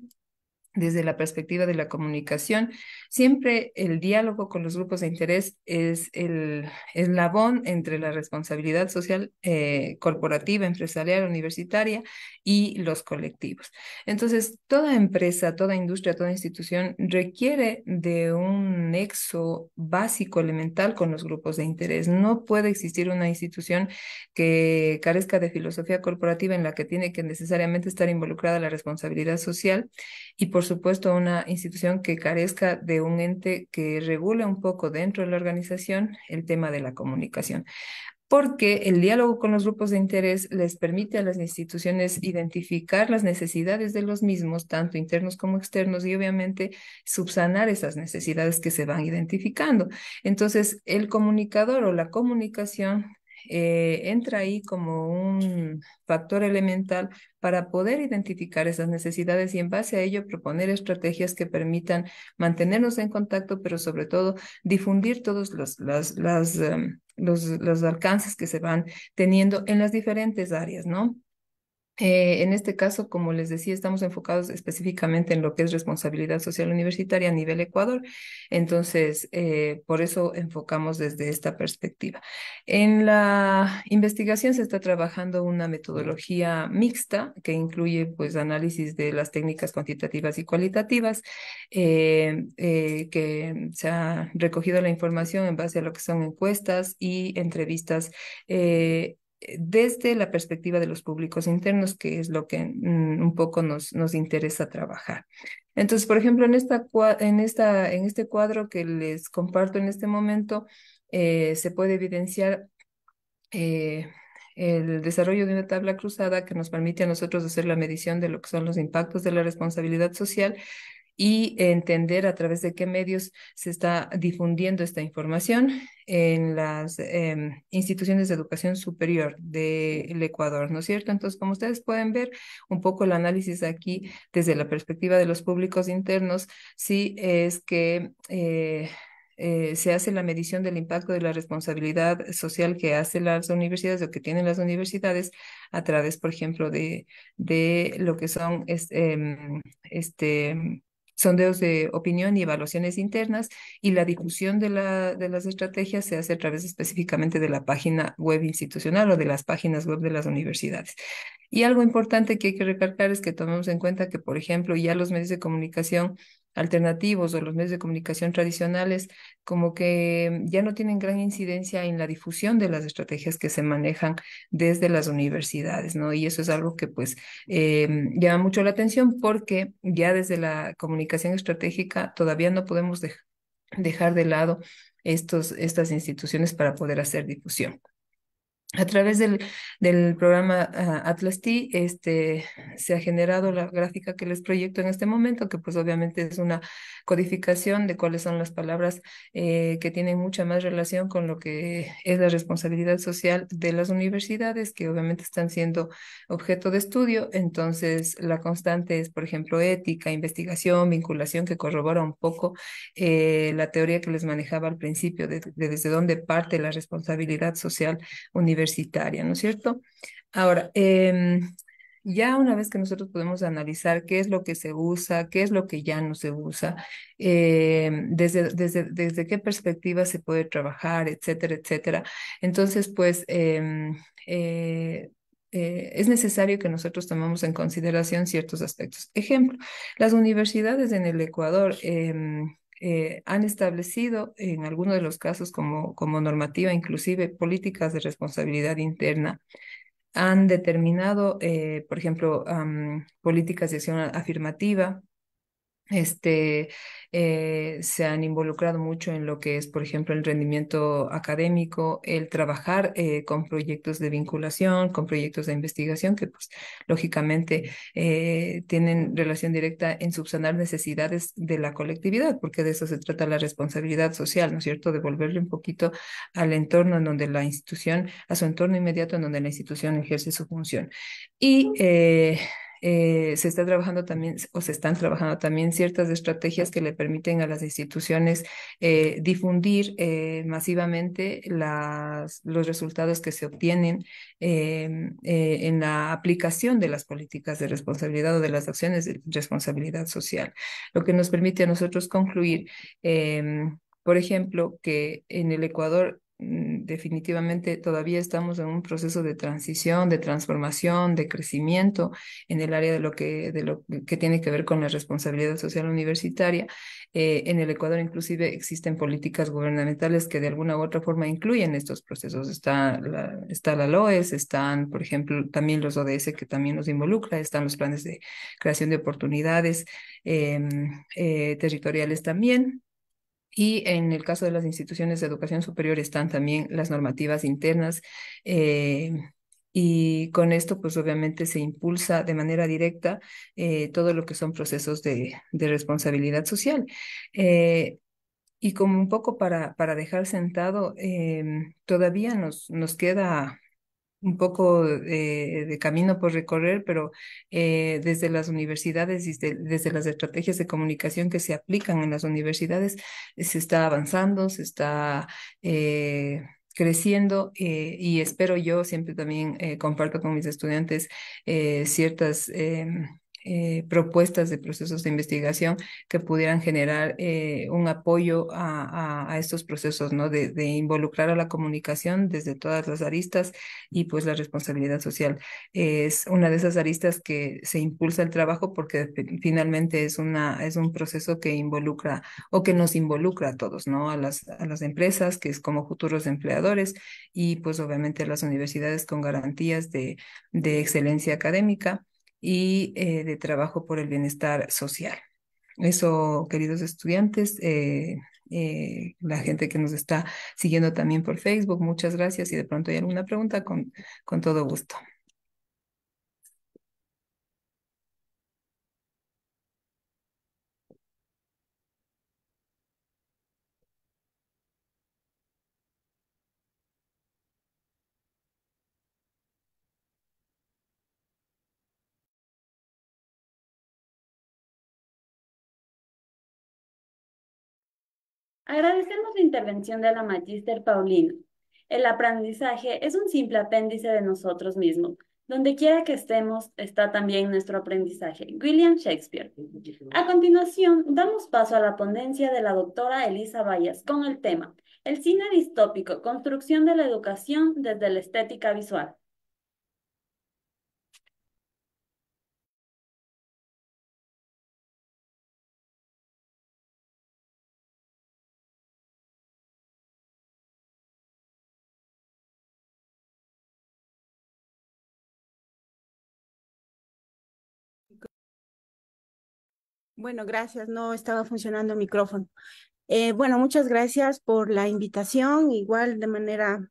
desde la perspectiva de la comunicación, siempre el diálogo con los grupos de interés es el eslabón entre la responsabilidad social corporativa, empresarial, universitaria y los colectivos. Entonces, toda empresa, toda industria, toda institución requiere de un nexo básico, elemental con los grupos de interés. No puede existir una institución que carezca de filosofía corporativa en la que tiene que necesariamente estar involucrada la responsabilidad social, y por supuesto una institución que carezca de un ente que regule un poco dentro de la organización el tema de la comunicación, porque el diálogo con los grupos de interés les permite a las instituciones identificar las necesidades de los mismos, tanto internos como externos, y obviamente subsanar esas necesidades que se van identificando. Entonces, el comunicador o la comunicación entra ahí como un factor elemental para poder identificar esas necesidades y en base a ello proponer estrategias que permitan mantenernos en contacto, pero sobre todo difundir todos los alcances que se van teniendo en las diferentes áreas, ¿no? En este caso, como les decía, estamos enfocados específicamente en lo que es responsabilidad social universitaria a nivel Ecuador. Entonces, por eso enfocamos desde esta perspectiva. En la investigación se está trabajando una metodología mixta que incluye pues análisis de las técnicas cuantitativas y cualitativas, que se ha recogido la información en base a lo que son encuestas y entrevistas desde la perspectiva de los públicos internos, que es lo que un poco nos interesa trabajar. Entonces, por ejemplo, en este cuadro que les comparto en este momento, se puede evidenciar el desarrollo de una tabla cruzada que nos permite a nosotros hacer la medición de lo que son los impactos de la responsabilidad social y entender a través de qué medios se está difundiendo esta información en las instituciones de educación superior del Ecuador, ¿no es cierto? Entonces, como ustedes pueden ver, un poco el análisis aquí desde la perspectiva de los públicos internos, sí es que se hace la medición del impacto de la responsabilidad social que hacen las universidades o que tienen las universidades a través, por ejemplo, de lo que son sondeos de opinión y evaluaciones internas, y la difusión de las estrategias se hace a través específicamente de la página web institucional o de las páginas web de las universidades. Y algo importante que hay que recalcar es que tomemos en cuenta que, por ejemplo, ya los medios de comunicación alternativos o los medios de comunicación tradicionales como que ya no tienen gran incidencia en la difusión de las estrategias que se manejan desde las universidades, ¿no? Y eso es algo que pues llama mucho la atención porque ya desde la comunicación estratégica todavía no podemos dejar de lado estas instituciones para poder hacer difusión. A través del programa Atlas T, se ha generado la gráfica que les proyecto en este momento, que pues obviamente es una codificación de cuáles son las palabras que tienen mucha más relación con lo que es la responsabilidad social de las universidades, que obviamente están siendo objeto de estudio. Entonces, la constante es, por ejemplo, ética, investigación, vinculación, que corrobora un poco la teoría que les manejaba al principio, de desde dónde parte la responsabilidad social universitaria, ¿no es cierto? Ahora, ya una vez que nosotros podemos analizar qué es lo que se usa, qué es lo que ya no se usa, desde qué perspectiva se puede trabajar, etcétera, etcétera. Entonces, pues, es necesario que nosotros tomemos en consideración ciertos aspectos. Ejemplo, las universidades en el Ecuador han establecido en algunos de los casos como normativa, inclusive políticas de responsabilidad interna. Han determinado, por ejemplo, políticas de acción afirmativa, este, se han involucrado mucho en lo que es, por ejemplo, el rendimiento académico, el trabajar con proyectos de vinculación, con proyectos de investigación que, pues, lógicamente tienen relación directa en subsanar necesidades de la colectividad, porque de eso se trata la responsabilidad social, ¿no es cierto? Devolverle un poquito al entorno en donde la institución, a su entorno inmediato en donde la institución ejerce su función. Y se está trabajando también, o se están trabajando también ciertas estrategias que le permiten a las instituciones difundir masivamente los resultados que se obtienen en la aplicación de las políticas de responsabilidad o de las acciones de responsabilidad social, lo que nos permite a nosotros concluir, por ejemplo, que en el Ecuador definitivamente todavía estamos en un proceso de transición, de transformación, de crecimiento en el área de lo que tiene que ver con la responsabilidad social universitaria. En el Ecuador inclusive existen políticas gubernamentales que de alguna u otra forma incluyen estos procesos. Está la LOES, están, por ejemplo, también los ODS que también nos involucra, están los planes de creación de oportunidades territoriales también. Y en el caso de las instituciones de educación superior están también las normativas internas, eh, y con esto pues obviamente se impulsa de manera directa todo lo que son procesos de responsabilidad social. Eh, y como un poco para dejar sentado, todavía nos queda un poco de camino por recorrer, pero desde las universidades y desde las estrategias de comunicación que se aplican en las universidades, se está avanzando, se está creciendo, y espero yo, siempre también comparto con mis estudiantes ciertas propuestas de procesos de investigación que pudieran generar un apoyo a estos procesos, ¿no? De involucrar a la comunicación desde todas las aristas, y pues la responsabilidad social es una de esas aristas que se impulsa el trabajo porque finalmente es un proceso que involucra o que nos involucra a todos, ¿no? A las empresas, que es como futuros empleadores, y pues obviamente a las universidades con garantías de excelencia académica y de trabajo por el bienestar social. Eso, queridos estudiantes, la gente que nos está siguiendo también por Facebook, muchas gracias, y de pronto hay alguna pregunta, con todo gusto. Agradecemos la intervención de la Magíster Paulino. El aprendizaje es un simple apéndice de nosotros mismos. Donde quiera que estemos, está también nuestro aprendizaje. William Shakespeare. A continuación, damos paso a la ponencia de la doctora Elisa Vallas con el tema El cine distópico, construcción de la educación desde la estética visual. Bueno, gracias. No estaba funcionando el micrófono. Bueno, muchas gracias por la invitación. Igual de manera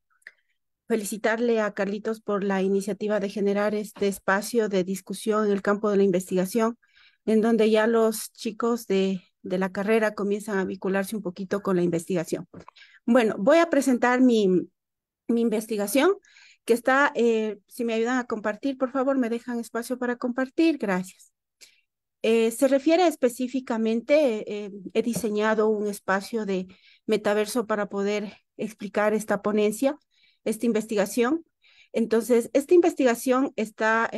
felicitarle a Carlitos por la iniciativa de generar este espacio de discusión en el campo de la investigación, en donde ya los chicos de la carrera comienzan a vincularse un poquito con la investigación. Bueno, voy a presentar mi investigación que está, si me ayudan a compartir, por favor, me dejan espacio para compartir. Gracias. Se refiere específicamente, he diseñado un espacio de metaverso para poder explicar esta ponencia, esta investigación. Entonces, esta investigación está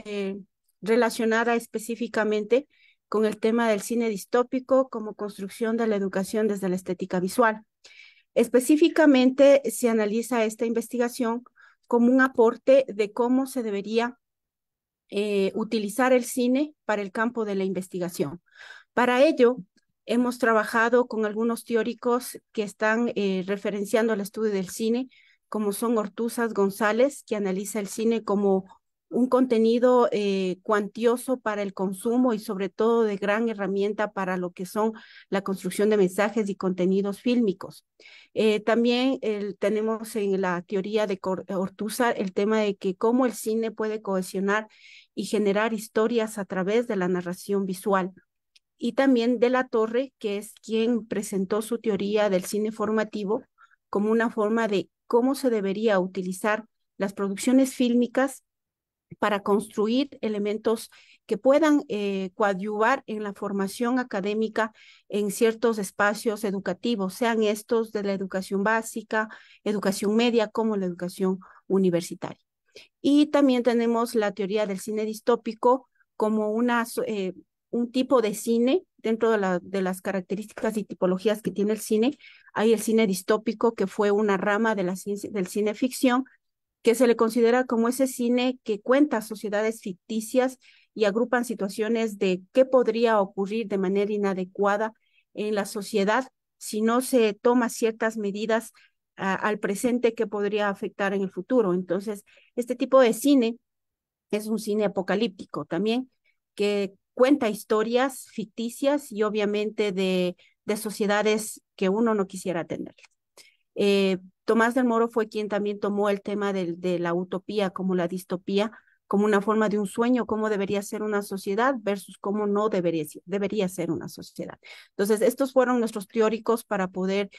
relacionada específicamente con el tema del cine distópico como construcción de la educación desde la estética visual. Específicamente, se analiza esta investigación como un aporte de cómo se debería utilizar el cine para el campo de la investigación. Para ello, hemos trabajado con algunos teóricos que están referenciando el estudio del cine, como son Ortuzas González, que analiza el cine como un contenido cuantioso para el consumo y sobre todo de gran herramienta para lo que son la construcción de mensajes y contenidos fílmicos. También tenemos en la teoría de Ortúzar el tema de que cómo el cine puede cohesionar y generar historias a través de la narración visual. Y también de la Torre, que es quien presentó su teoría del cine formativo como una forma de cómo se debería utilizar las producciones fílmicas para construir elementos que puedan coadyuvar en la formación académica en ciertos espacios educativos, sean estos de la educación básica, educación media, como la educación universitaria. Y también tenemos la teoría del cine distópico como un tipo de cine dentro de las características y tipologías que tiene el cine. Hay el cine distópico, que fue una rama de del cine ficción, que se le considera como ese cine que cuenta sociedades ficticias y agrupan situaciones de qué podría ocurrir de manera inadecuada en la sociedad si no se toma ciertas medidas al presente que podría afectar en el futuro. Entonces, este tipo de cine es un cine apocalíptico también, que cuenta historias ficticias y obviamente de sociedades que uno no quisiera tener. Tomás del Moro fue quien también tomó el tema de la utopía como la distopía, como una forma de un sueño, cómo debería ser una sociedad versus cómo no debería ser una sociedad. Entonces, estos fueron nuestros teóricos para poder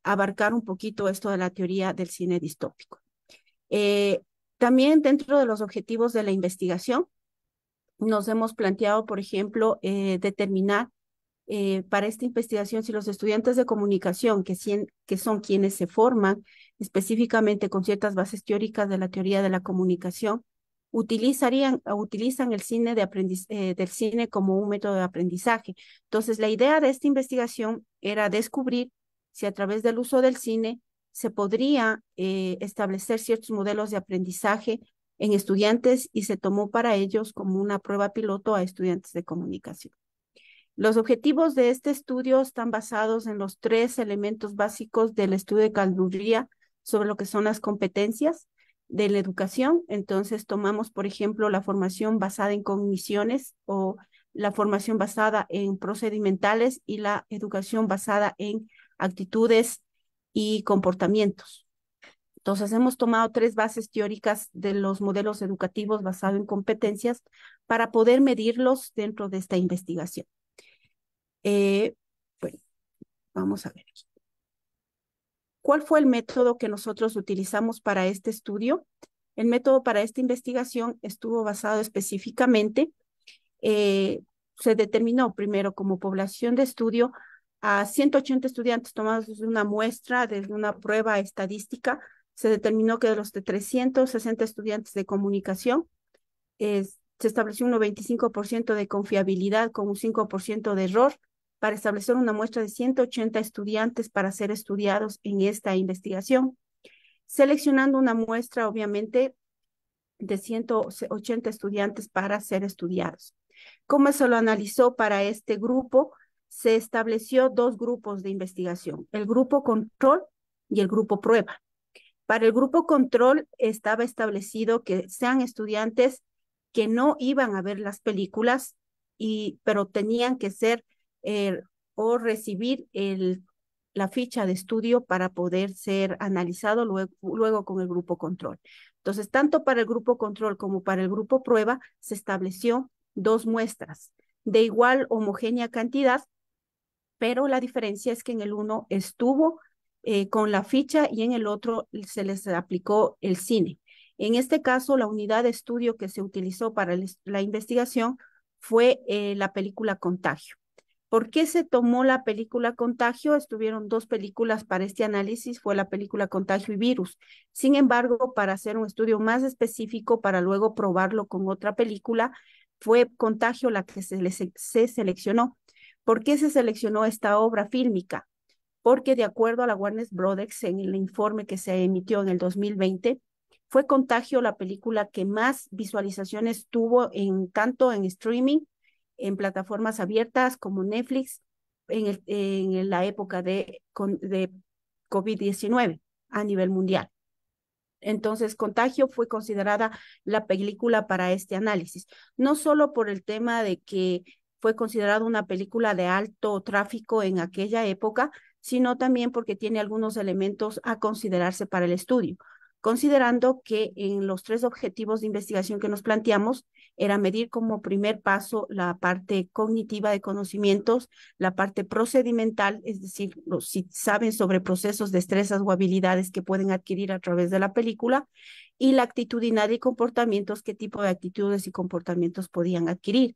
abarcar un poquito esto de la teoría del cine distópico. También dentro de los objetivos de la investigación, nos hemos planteado, por ejemplo, determinar para esta investigación si los estudiantes de comunicación, que son quienes se forman específicamente con ciertas bases teóricas de la teoría de la comunicación, utilizan el cine del cine como un método de aprendizaje. Entonces, la idea de esta investigación era descubrir si a través del uso del cine se podría establecer ciertos modelos de aprendizaje en estudiantes y se tomó para ellos como una prueba piloto a estudiantes de comunicación. Los objetivos de este estudio están basados en los 3 elementos básicos del estudio de Calduría sobre lo que son las competencias de la educación. Entonces, tomamos, por ejemplo, la formación basada en cogniciones o la formación basada en procedimentales y la educación basada en actitudes y comportamientos. Entonces, hemos tomado 3 bases teóricas de los modelos educativos basados en competencias para poder medirlos dentro de esta investigación. Bueno, vamos a ver. ¿Cuál fue el método que nosotros utilizamos para este estudio? El método para esta investigación estuvo basado específicamente, se determinó primero como población de estudio a 180 estudiantes tomados de una muestra, de una prueba estadística. Se determinó que de los de 360 estudiantes de comunicación, se estableció un 95% de confiabilidad con un 5% de error para establecer una muestra de 180 estudiantes para ser estudiados en esta investigación, seleccionando una muestra, obviamente, de 180 estudiantes para ser estudiados. ¿Cómo se lo analizó para este grupo? Se estableció 2 grupos de investigación, el grupo control y el grupo prueba. Para el grupo control estaba establecido que sean estudiantes que no iban a ver las películas, pero tenían que ser eh, o recibir la ficha de estudio para poder ser analizado luego con el grupo control. Entonces, tanto para el grupo control como para el grupo prueba se estableció 2 muestras de igual homogénea cantidad, pero la diferencia es que en el uno estuvo con la ficha y en el otro se les aplicó el cine. En este caso, la unidad de estudio que se utilizó para la investigación fue la película Contagio. ¿Por qué se tomó la película Contagio? Estuvieron 2 películas para este análisis, fue la película Contagio y Virus. Sin embargo, para hacer un estudio más específico, para luego probarlo con otra película, fue Contagio la que se seleccionó. ¿Por qué se seleccionó esta obra fílmica? Porque de acuerdo a la Warner Brothers, en el informe que se emitió en el 2020, fue Contagio la película que más visualizaciones tuvo tanto en streaming, en plataformas abiertas como Netflix, en la época de COVID-19 a nivel mundial. Entonces, Contagio fue considerada la película para este análisis, no solo por el tema de que fue considerada una película de alto tráfico en aquella época, sino también porque tiene algunos elementos a considerarse para el estudio, considerando que en los 3 objetivos de investigación que nos planteamos era medir como primer paso la parte cognitiva de conocimientos, la parte procedimental, es decir, si saben sobre procesos, destrezas o habilidades que pueden adquirir a través de la película, y la actitudinaria y comportamientos, qué tipo de actitudes y comportamientos podían adquirir.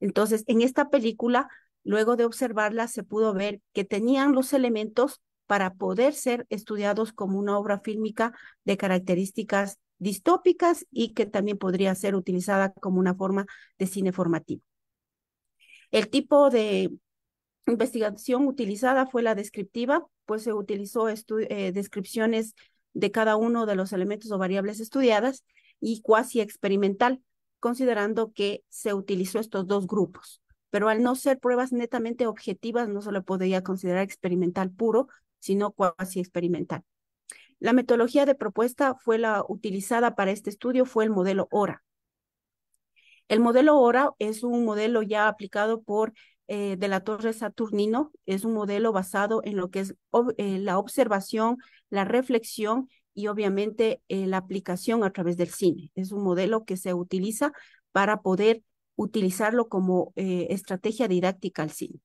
Entonces, en esta película, luego de observarla, se pudo ver que tenían los elementos para poder ser estudiados como una obra fílmica de características distópicas y que también podría ser utilizada como una forma de cine formativo. El tipo de investigación utilizada fue la descriptiva, pues se utilizó descripciones de cada uno de los elementos o variables estudiadas, y cuasi experimental, considerando que se utilizó estos 2 grupos. Pero al no ser pruebas netamente objetivas, no se lo podría considerar experimental puro, sino cuasi experimental. La metodología de propuesta fue la utilizada para este estudio, fue el modelo ORA. El modelo ORA es un modelo ya aplicado por de la Torre Saturnino, es un modelo basado en lo que es la observación, la reflexión y obviamente la aplicación a través del cine. Es un modelo que se utiliza para poder utilizarlo como estrategia didáctica al cine.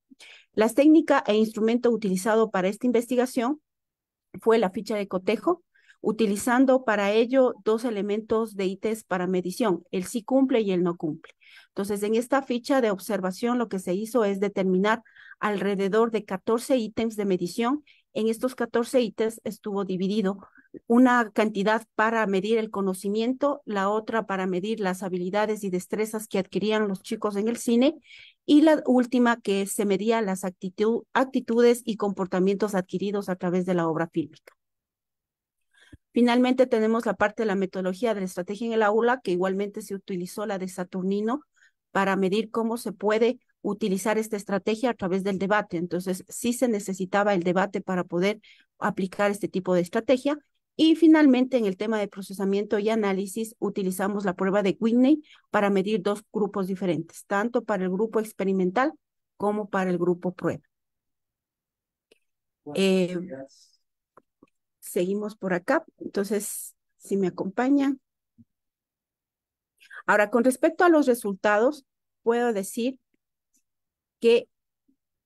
Las técnicas e instrumento utilizado para esta investigación fue la ficha de cotejo, utilizando para ello 2 elementos de ítems para medición, el sí cumple y el no cumple. Entonces, en esta ficha de observación lo que se hizo es determinar alrededor de 14 ítems de medición. En estos 14 ítems estuvo dividido una cantidad para medir el conocimiento, la otra para medir las habilidades y destrezas que adquirían los chicos en el cine, y la última que se medía las actitudes y comportamientos adquiridos a través de la obra fílmica. Finalmente tenemos la parte de la metodología de la estrategia en el aula, que igualmente se utilizó la de Saturnino para medir cómo se puede utilizar esta estrategia a través del debate. Entonces, sí se necesitaba el debate para poder aplicar este tipo de estrategia. Y finalmente, en el tema de procesamiento y análisis, utilizamos la prueba de Whitney para medir 2 grupos diferentes, tanto para el grupo experimental como para el grupo prueba. Seguimos por acá. Entonces, si me acompañan. Ahora, con respecto a los resultados, puedo decir que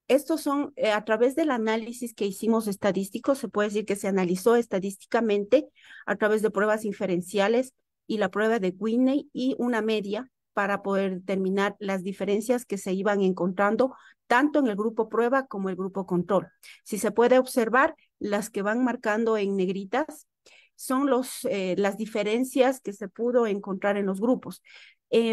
estos son, a través del análisis que hicimos estadístico, se puede decir que se analizó estadísticamente a través de pruebas inferenciales y la prueba de Whitney y una media para poder determinar las diferencias que se iban encontrando tanto en el grupo prueba como el grupo control. Si se puede observar, las que van marcando en negritas son las diferencias que se pudo encontrar en los grupos.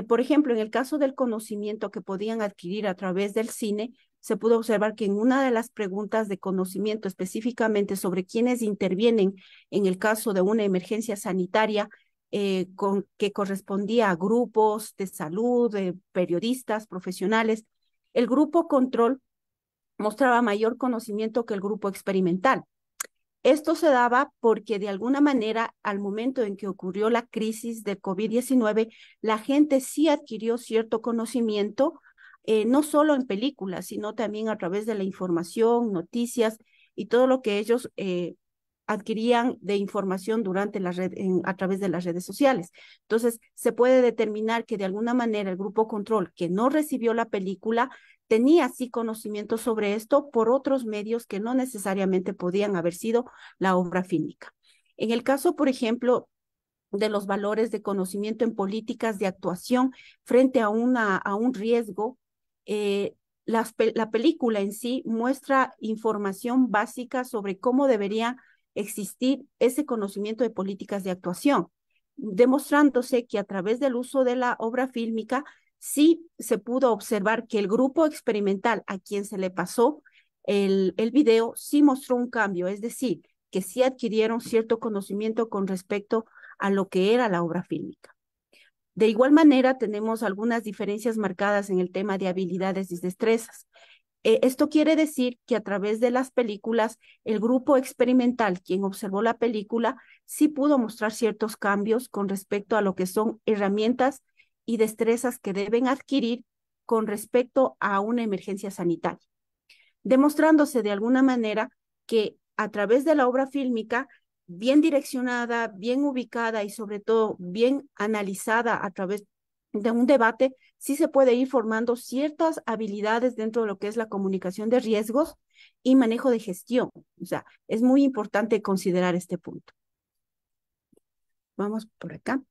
Por ejemplo, en el caso del conocimiento que podían adquirir a través del cine, se pudo observar que en una de las preguntas de conocimiento específicamente sobre quiénes intervienen en el caso de una emergencia sanitaria, que correspondía a grupos de salud, de periodistas, profesionales, el grupo control mostraba mayor conocimiento que el grupo experimental. Esto se daba porque de alguna manera al momento en que ocurrió la crisis del COVID-19, la gente sí adquirió cierto conocimiento no solo en películas, sino también a través de la información, noticias y todo lo que ellos adquirían de información durante la red, a través de las redes sociales. Entonces, se puede determinar que de alguna manera el grupo control que no recibió la película tenía sí conocimiento sobre esto por otros medios que no necesariamente podían haber sido la obra fílmica. En el caso, por ejemplo, de los valores de conocimiento en políticas de actuación frente a un riesgo, la película en sí muestra información básica sobre cómo debería existir ese conocimiento de políticas de actuación, demostrándose que a través del uso de la obra fílmica sí se pudo observar que el grupo experimental a quien se le pasó el video sí mostró un cambio, es decir, que sí adquirieron cierto conocimiento con respecto a lo que era la obra fílmica. De igual manera, tenemos algunas diferencias marcadas en el tema de habilidades y destrezas. Esto quiere decir que a través de las películas, el grupo experimental, quien observó la película, sí pudo mostrar ciertos cambios con respecto a lo que son herramientas y destrezas que deben adquirir con respecto a una emergencia sanitaria, demostrándose de alguna manera que a través de la obra fílmica, bien direccionada, bien ubicada y sobre todo bien analizada a través de un debate, sí se puede ir formando ciertas habilidades dentro de lo que es la comunicación de riesgos y manejo de gestión. O sea, es muy importante considerar este punto. Vamos por acá.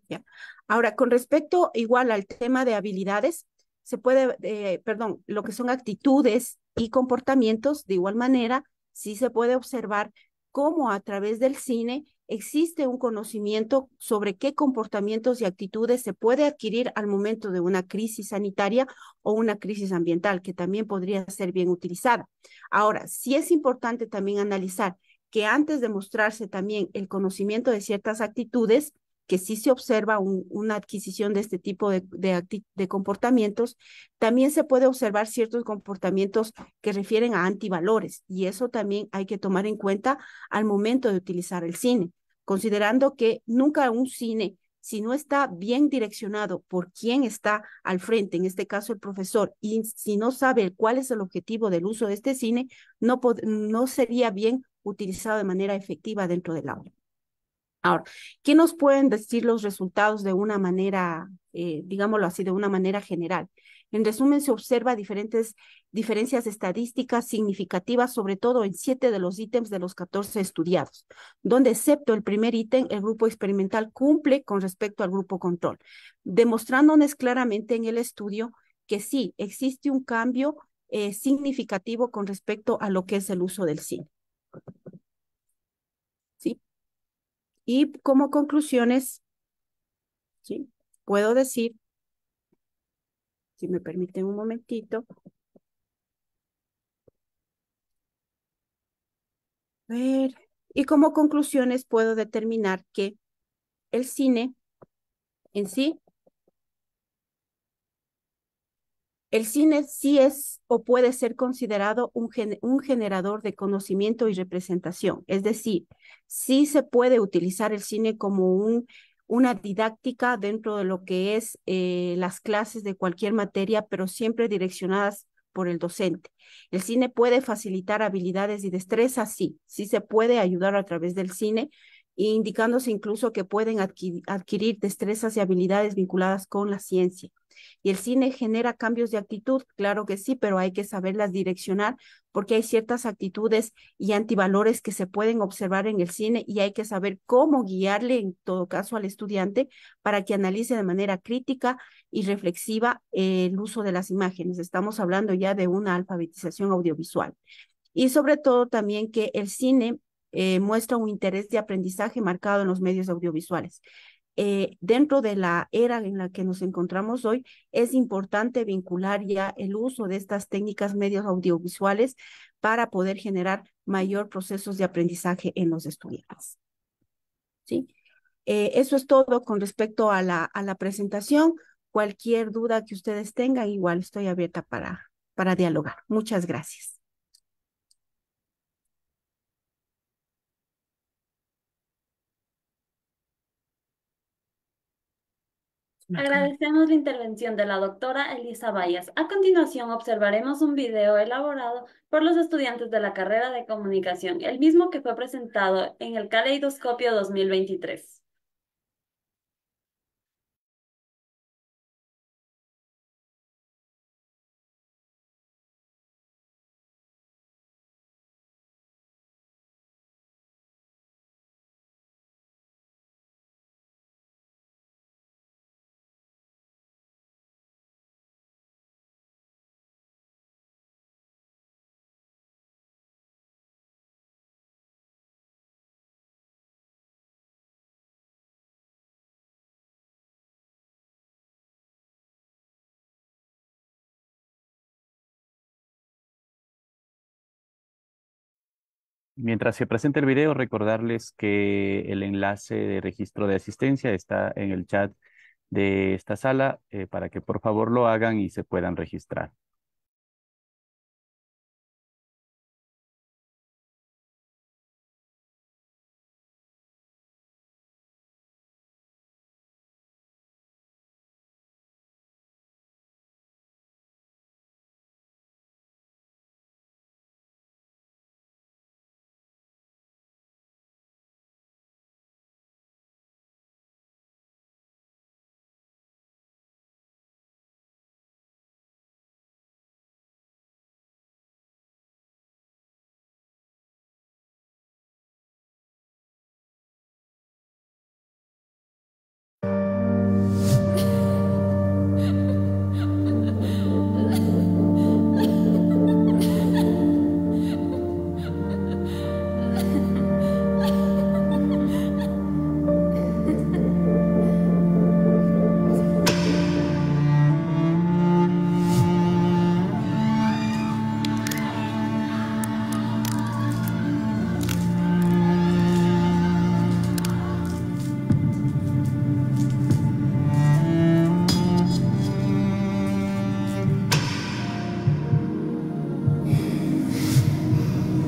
¿Ya? Ahora, con respecto igual al tema de habilidades, se puede, perdón, lo que son actitudes y comportamientos, de igual manera, sí se puede observar cómo a través del cine existe un conocimiento sobre qué comportamientos y actitudes se puede adquirir al momento de una crisis sanitaria o una crisis ambiental, que también podría ser bien utilizada. Ahora, sí es importante también analizar que antes de mostrarse también el conocimiento de ciertas actitudes, que sí se observa una adquisición de este tipo de comportamientos, también se puede observar ciertos comportamientos que refieren a antivalores, y eso también hay que tomar en cuenta al momento de utilizar el cine, considerando que nunca un cine, si no está bien direccionado por quien está al frente, en este caso el profesor, y si no sabe cuál es el objetivo del uso de este cine, no sería bien utilizado de manera efectiva dentro del aula. Ahora, ¿qué nos pueden decir los resultados de una manera, digámoslo así, de una manera general? En resumen, se observa diferencias estadísticas significativas, sobre todo en 7 de los ítems de los 14 estudiados, donde excepto el primer ítem, el grupo experimental cumple con respecto al grupo control, demostrándonos claramente en el estudio que sí existe un cambio significativo con respecto a lo que es el uso del cine. ¿Sí? Y como conclusiones, ¿sí? Puedo decir, si me permiten un momentito, a ver, y como conclusiones puedo determinar que el cine en sí, el cine sí es o puede ser considerado un generador de conocimiento y representación. Es decir, sí se puede utilizar el cine como una didáctica dentro de lo que es las clases de cualquier materia, pero siempre direccionadas por el docente. El cine puede facilitar habilidades y destrezas, sí, sí se puede ayudar a través del cine, indicándose incluso que pueden adquirir destrezas y habilidades vinculadas con la ciencia. Y el cine genera cambios de actitud, claro que sí, pero hay que saberlas direccionar porque hay ciertas actitudes y antivalores que se pueden observar en el cine y hay que saber cómo guiarle en todo caso al estudiante para que analice de manera crítica y reflexiva el uso de las imágenes. Estamos hablando ya de una alfabetización audiovisual. Y sobre todo también que el cine muestra un interés de aprendizaje marcado en los medios audiovisuales. Dentro de la era en la que nos encontramos hoy, es importante vincular ya el uso de estas técnicas medios audiovisuales para poder generar mayor procesos de aprendizaje en los estudiantes. ¿Sí? Eso es todo con respecto a la presentación. Cualquier duda que ustedes tengan, igual estoy abierta para dialogar. Muchas gracias. Agradecemos la intervención de la doctora Elisa Bayas. A continuación observaremos un video elaborado por los estudiantes de la carrera de comunicación, el mismo que fue presentado en el Caleidoscopio 2023. Mientras se presenta el video, recordarles que el enlace de registro de asistencia está en el chat de esta sala para que por favor lo hagan y se puedan registrar.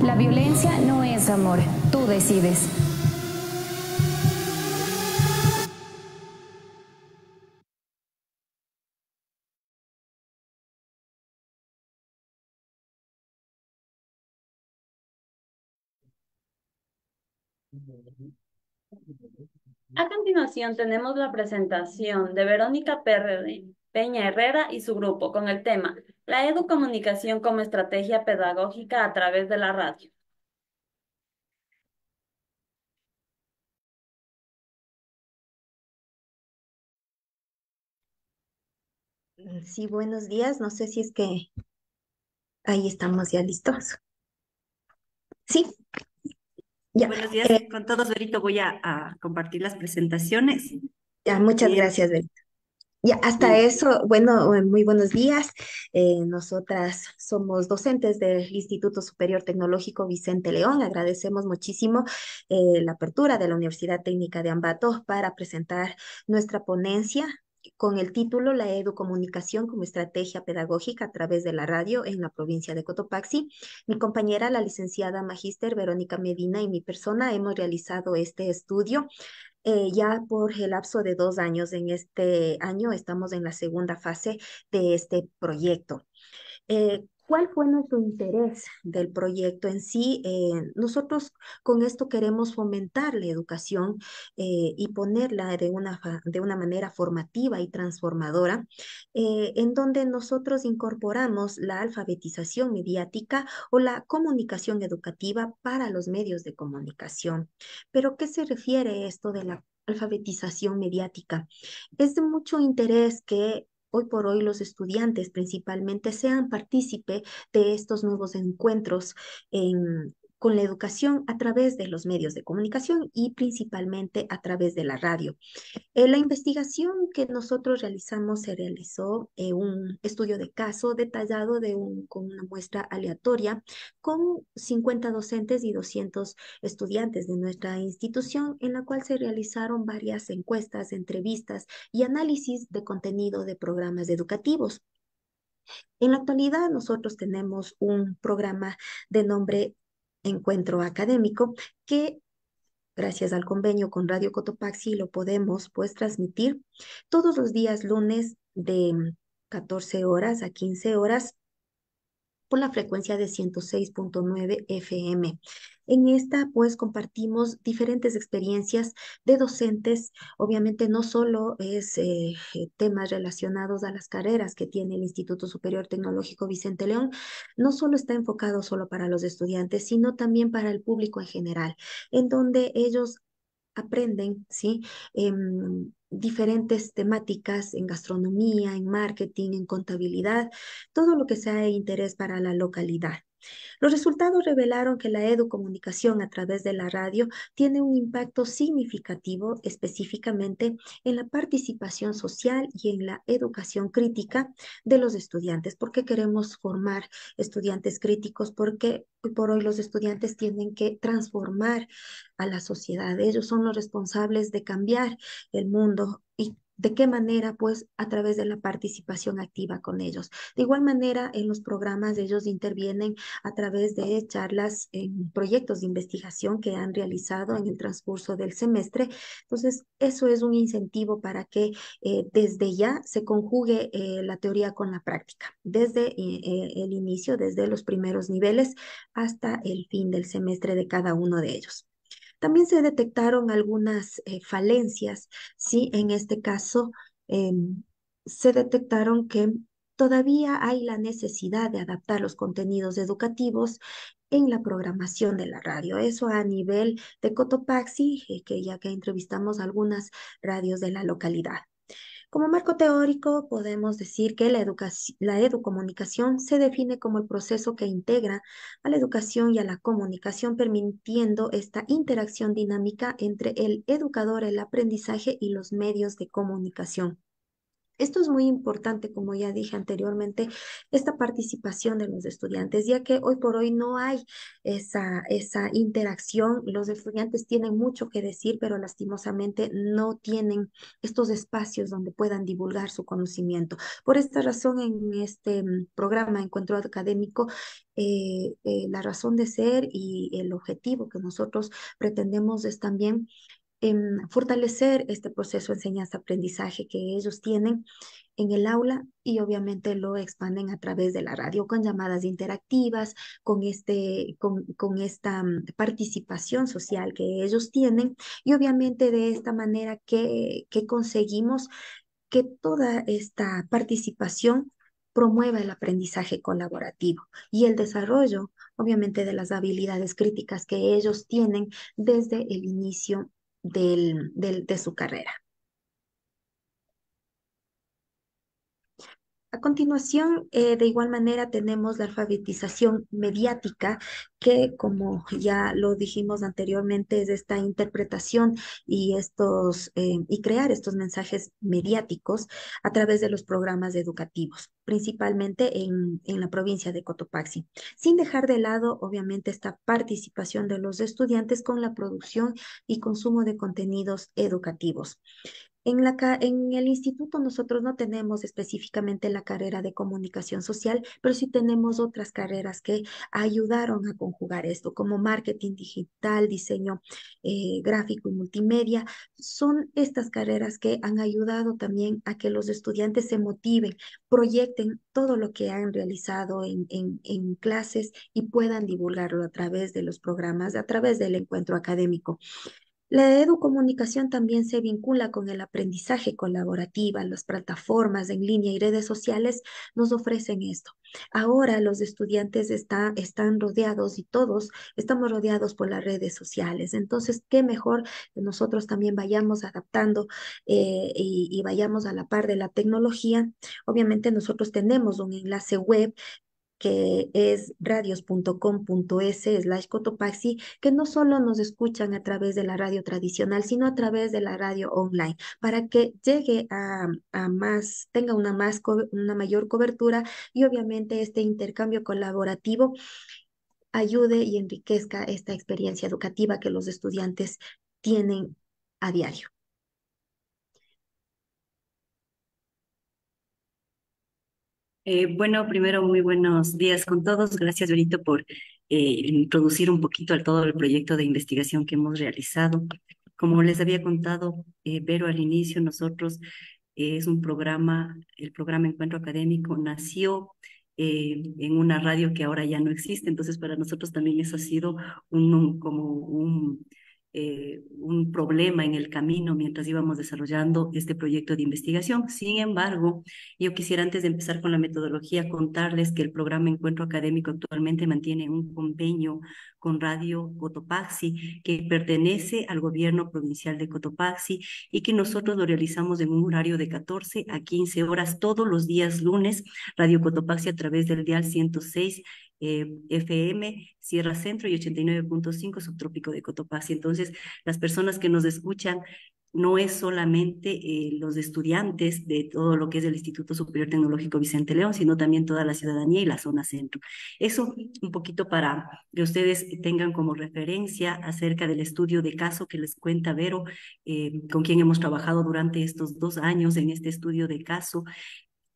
La violencia no es amor, tú decides. A continuación tenemos la presentación de Verónica Peña Herrera y su grupo con el tema La educomunicación como estrategia pedagógica a través de la radio. Sí, buenos días. No sé si es que ahí estamos ya listos. Sí, ya. Buenos días, con todos ahorita voy a compartir las presentaciones. Ya, muchas Bien. gracias, Berito. Ya, hasta eso, bueno, muy buenos días. Nosotras somos docentes del Instituto Superior Tecnológico Vicente León. Agradecemos muchísimo la apertura de la Universidad Técnica de Ambato para presentar nuestra ponencia con el título La educomunicación como estrategia pedagógica a través de la radio en la provincia de Cotopaxi. Mi compañera, la licenciada magíster Verónica Medina, y mi persona hemos realizado este estudio ya por el lapso de 2 años. En este año estamos en la segunda fase de este proyecto. ¿Cuál fue nuestro interés del proyecto en sí? Nosotros con esto queremos fomentar la educación y ponerla de una manera formativa y transformadora, en donde nosotros incorporamos la alfabetización mediática o la comunicación educativa para los medios de comunicación. ¿Pero qué se refiere esto de la alfabetización mediática? Es de mucho interés que hoy por hoy los estudiantes principalmente sean partícipe de estos nuevos encuentros con la educación a través de los medios de comunicación y principalmente a través de la radio. La investigación que nosotros realizamos se realizó un estudio de caso detallado con una muestra aleatoria con 50 docentes y 200 estudiantes de nuestra institución, en la cual se realizaron varias encuestas, entrevistas y análisis de contenido de programas educativos. En la actualidad nosotros tenemos un programa de nombre Encuentro Académico que gracias al convenio con Radio Cotopaxi, lo podemos pues transmitir todos los días lunes de 14 horas a 15 horas por la frecuencia de 106.9 FM. En esta, pues, compartimos diferentes experiencias de docentes. Obviamente, no solo es temas relacionados a las carreras que tiene el Instituto Superior Tecnológico Vicente León, no solo está enfocado solo para los estudiantes, sino también para el público en general, en donde ellos aprenden, ¿sí? Diferentes temáticas en gastronomía, en marketing, en contabilidad, todo lo que sea de interés para la localidad. Los resultados revelaron que la educomunicación a través de la radio tiene un impacto significativo específicamente en la participación social y en la educación crítica de los estudiantes. ¿Por qué queremos formar estudiantes críticos? Porque hoy por hoy los estudiantes tienen que transformar a la sociedad. Ellos son los responsables de cambiar el mundo. ¿Y de qué manera? Pues a través de la participación activa con ellos. De igual manera, en los programas ellos intervienen a través de charlas en proyectos de investigación que han realizado en el transcurso del semestre. Entonces, eso es un incentivo para que desde ya se conjugue la teoría con la práctica, desde el inicio, desde los primeros niveles hasta el fin del semestre de cada uno de ellos. También se detectaron algunas falencias, ¿sí? En este caso, se detectaron que todavía hay la necesidad de adaptar los contenidos educativos en la programación de la radio. Eso a nivel de Cotopaxi, que ya que entrevistamos algunas radios de la localidad. Como marco teórico, podemos decir que la educomunicación se define como el proceso que integra a la educación y a la comunicación, permitiendo esta interacción dinámica entre el educador, el aprendizaje y los medios de comunicación. Esto es muy importante, como ya dije anteriormente, esta participación de los estudiantes, ya que hoy por hoy no hay esa interacción. Los estudiantes tienen mucho que decir, pero lastimosamente no tienen estos espacios donde puedan divulgar su conocimiento. Por esta razón, en este programa Encuentro Académico, la razón de ser y el objetivo que nosotros pretendemos es también fortalecer este proceso de enseñanza-aprendizaje que ellos tienen en el aula y obviamente lo expanden a través de la radio con llamadas interactivas, con esta participación social que ellos tienen y obviamente de esta manera que conseguimos que toda esta participación promueva el aprendizaje colaborativo y el desarrollo, obviamente, de las habilidades críticas que ellos tienen desde el inicio de su carrera. A continuación, de igual manera, tenemos la alfabetización mediática, que como ya lo dijimos anteriormente, es esta interpretación y crear estos mensajes mediáticos a través de los programas educativos, principalmente en la provincia de Cotopaxi, sin dejar de lado, obviamente, esta participación de los estudiantes con la producción y consumo de contenidos educativos. En el instituto nosotros no tenemos específicamente la carrera de comunicación social, pero sí tenemos otras carreras que ayudaron a conjugar esto, como marketing digital, diseño gráfico y multimedia. Son estas carreras que han ayudado también a que los estudiantes se motiven, proyecten todo lo que han realizado en clases y puedan divulgarlo a través de los programas, a través del encuentro académico. La educomunicación también se vincula con el aprendizaje colaborativo. Las plataformas en línea y redes sociales nos ofrecen esto. Ahora los estudiantes están rodeados y todos estamos rodeados por las redes sociales. Entonces, qué mejor que nosotros también vayamos adaptando y vayamos a la par de la tecnología. Obviamente nosotros tenemos un enlace web que es radios.com.es/Cotopaxi, que no solo nos escuchan a través de la radio tradicional, sino a través de la radio online, para que llegue a más, tenga una mayor cobertura y obviamente este intercambio colaborativo ayude y enriquezca esta experiencia educativa que los estudiantes tienen a diario. Bueno, primero, muy buenos días con todos. Gracias, Benito, por introducir un poquito al todo el proyecto de investigación que hemos realizado. Como les había contado, Vero, al inicio, nosotros es un programa, el programa Encuentro Académico nació en una radio que ahora ya no existe, entonces para nosotros también eso ha sido como un problema en el camino mientras íbamos desarrollando este proyecto de investigación. Sin embargo, yo quisiera antes de empezar con la metodología contarles que el programa Encuentro Académico actualmente mantiene un convenio con Radio Cotopaxi que pertenece al gobierno provincial de Cotopaxi y que nosotros lo realizamos en un horario de 14 a 15 horas todos los días lunes. Radio Cotopaxi a través del dial 106 FM, Sierra Centro y 89.5 Subtrópico de Cotopaxi. Entonces, las personas que nos escuchan no es solamente los estudiantes de todo lo que es el Instituto Superior Tecnológico Vicente León, sino también toda la ciudadanía y la zona centro. Eso un poquito para que ustedes tengan como referencia acerca del estudio de caso que les cuenta Vero, con quien hemos trabajado durante estos 2 años en este estudio de caso,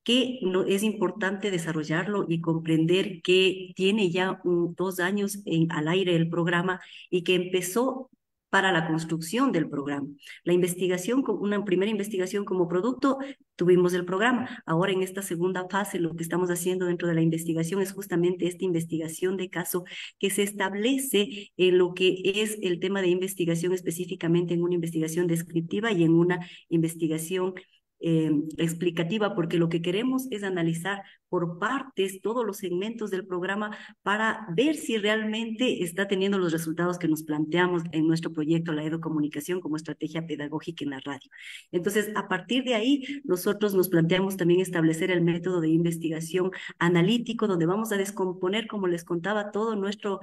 que no, es importante desarrollarlo y comprender que tiene ya 2 años al aire el programa y que empezó para la construcción del programa. La investigación, una primera investigación como producto, tuvimos el programa. Ahora en esta segunda fase lo que estamos haciendo dentro de la investigación es justamente esta investigación de caso que se establece en lo que es el tema de investigación específicamente en una investigación descriptiva y en una investigación explicativa, porque lo que queremos es analizar por partes todos los segmentos del programa para ver si realmente está teniendo los resultados que nos planteamos en nuestro proyecto, la Educomunicación como estrategia pedagógica en la radio. Entonces, a partir de ahí, nosotros nos planteamos también establecer el método de investigación analítico, donde vamos a descomponer, como les contaba, todo nuestro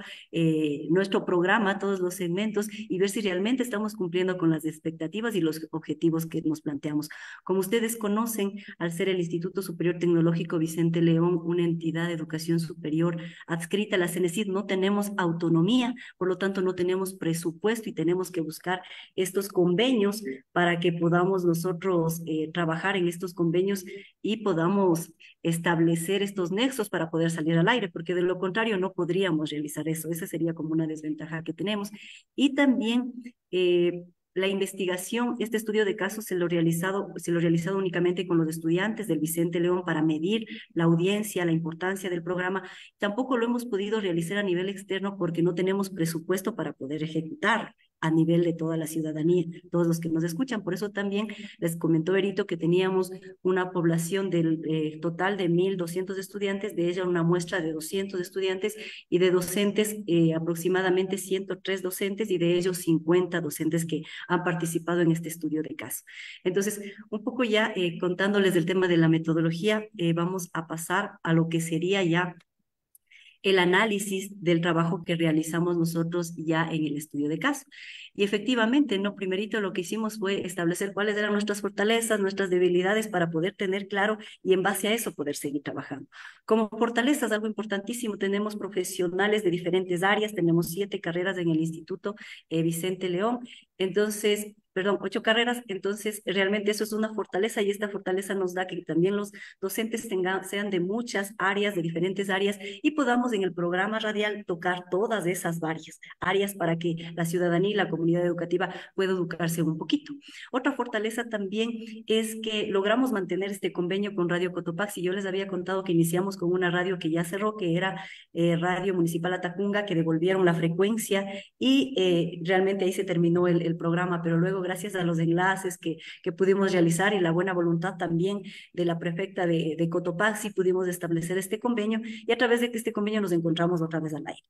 programa, todos los segmentos, y ver si realmente estamos cumpliendo con las expectativas y los objetivos que nos planteamos. Como ustedes conocen, al ser el Instituto Superior Tecnológico Vicente León una entidad de educación superior adscrita a la CENESID, no tenemos autonomía, por lo tanto no tenemos presupuesto y tenemos que buscar estos convenios para que podamos nosotros trabajar en estos convenios y podamos establecer estos nexos para poder salir al aire, porque de lo contrario no podríamos realizar eso. Esa sería como una desventaja que tenemos. Y también la investigación, este estudio de casos se lo ha realizado únicamente con los estudiantes del Vicente León para medir la audiencia, la importancia del programa. Tampoco lo hemos podido realizar a nivel externo porque no tenemos presupuesto para poder ejecutar a nivel de toda la ciudadanía, todos los que nos escuchan. Por eso también les comentó Berito que teníamos una población del total de 1.200 estudiantes, de ella una muestra de 200 estudiantes y de docentes aproximadamente 103 docentes y de ellos 50 docentes que han participado en este estudio de caso. Entonces, un poco ya contándoles del tema de la metodología, vamos a pasar a lo que sería ya el análisis del trabajo que realizamos nosotros ya en el estudio de caso. Y efectivamente, ¿no? Primerito lo que hicimos fue establecer cuáles eran nuestras fortalezas, nuestras debilidades para poder tener claro y en base a eso poder seguir trabajando. Como fortalezas, algo importantísimo, tenemos profesionales de diferentes áreas, tenemos 7 carreras en el Instituto Vicente León, entonces, perdón, 8 carreras, entonces realmente eso es una fortaleza y esta fortaleza nos da que también los docentes sean de muchas áreas, de diferentes áreas y podamos en el programa radial tocar todas esas varias áreas para que la ciudadanía y la comunidad educativa pueda educarse un poquito. Otra fortaleza también es que logramos mantener este convenio con Radio Cotopaxi. Yo les había contado que iniciamos con una radio que ya cerró, que era Radio Municipal Atacunga, que devolvieron la frecuencia y realmente ahí se terminó el programa, pero luego gracias a los enlaces que pudimos realizar y la buena voluntad también de la prefecta de Cotopaxi, pudimos establecer este convenio y a través de este convenio nos encontramos otra vez al aire.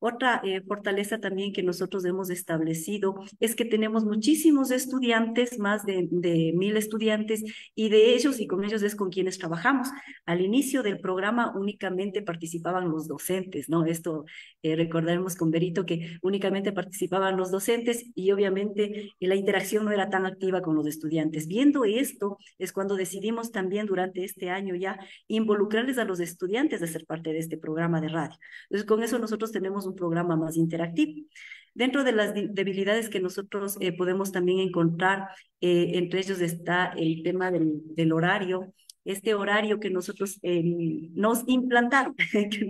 Otra fortaleza también que nosotros hemos establecido es que tenemos muchísimos estudiantes, más de 1.000 estudiantes, y de ellos y con ellos es con quienes trabajamos. Al inicio del programa únicamente participaban los docentes, ¿no? Esto recordaremos con Berito que únicamente participaban los docentes y obviamente la interacción no era tan activa con los estudiantes. Viendo esto es cuando decidimos también durante este año ya involucrarles a los estudiantes a ser parte de este programa de radio. Entonces con eso nosotros tenemos un programa más interactivo. Dentro de las debilidades que nosotros podemos también encontrar, entre ellos está el tema del horario. este horario que nosotros nos implantaron.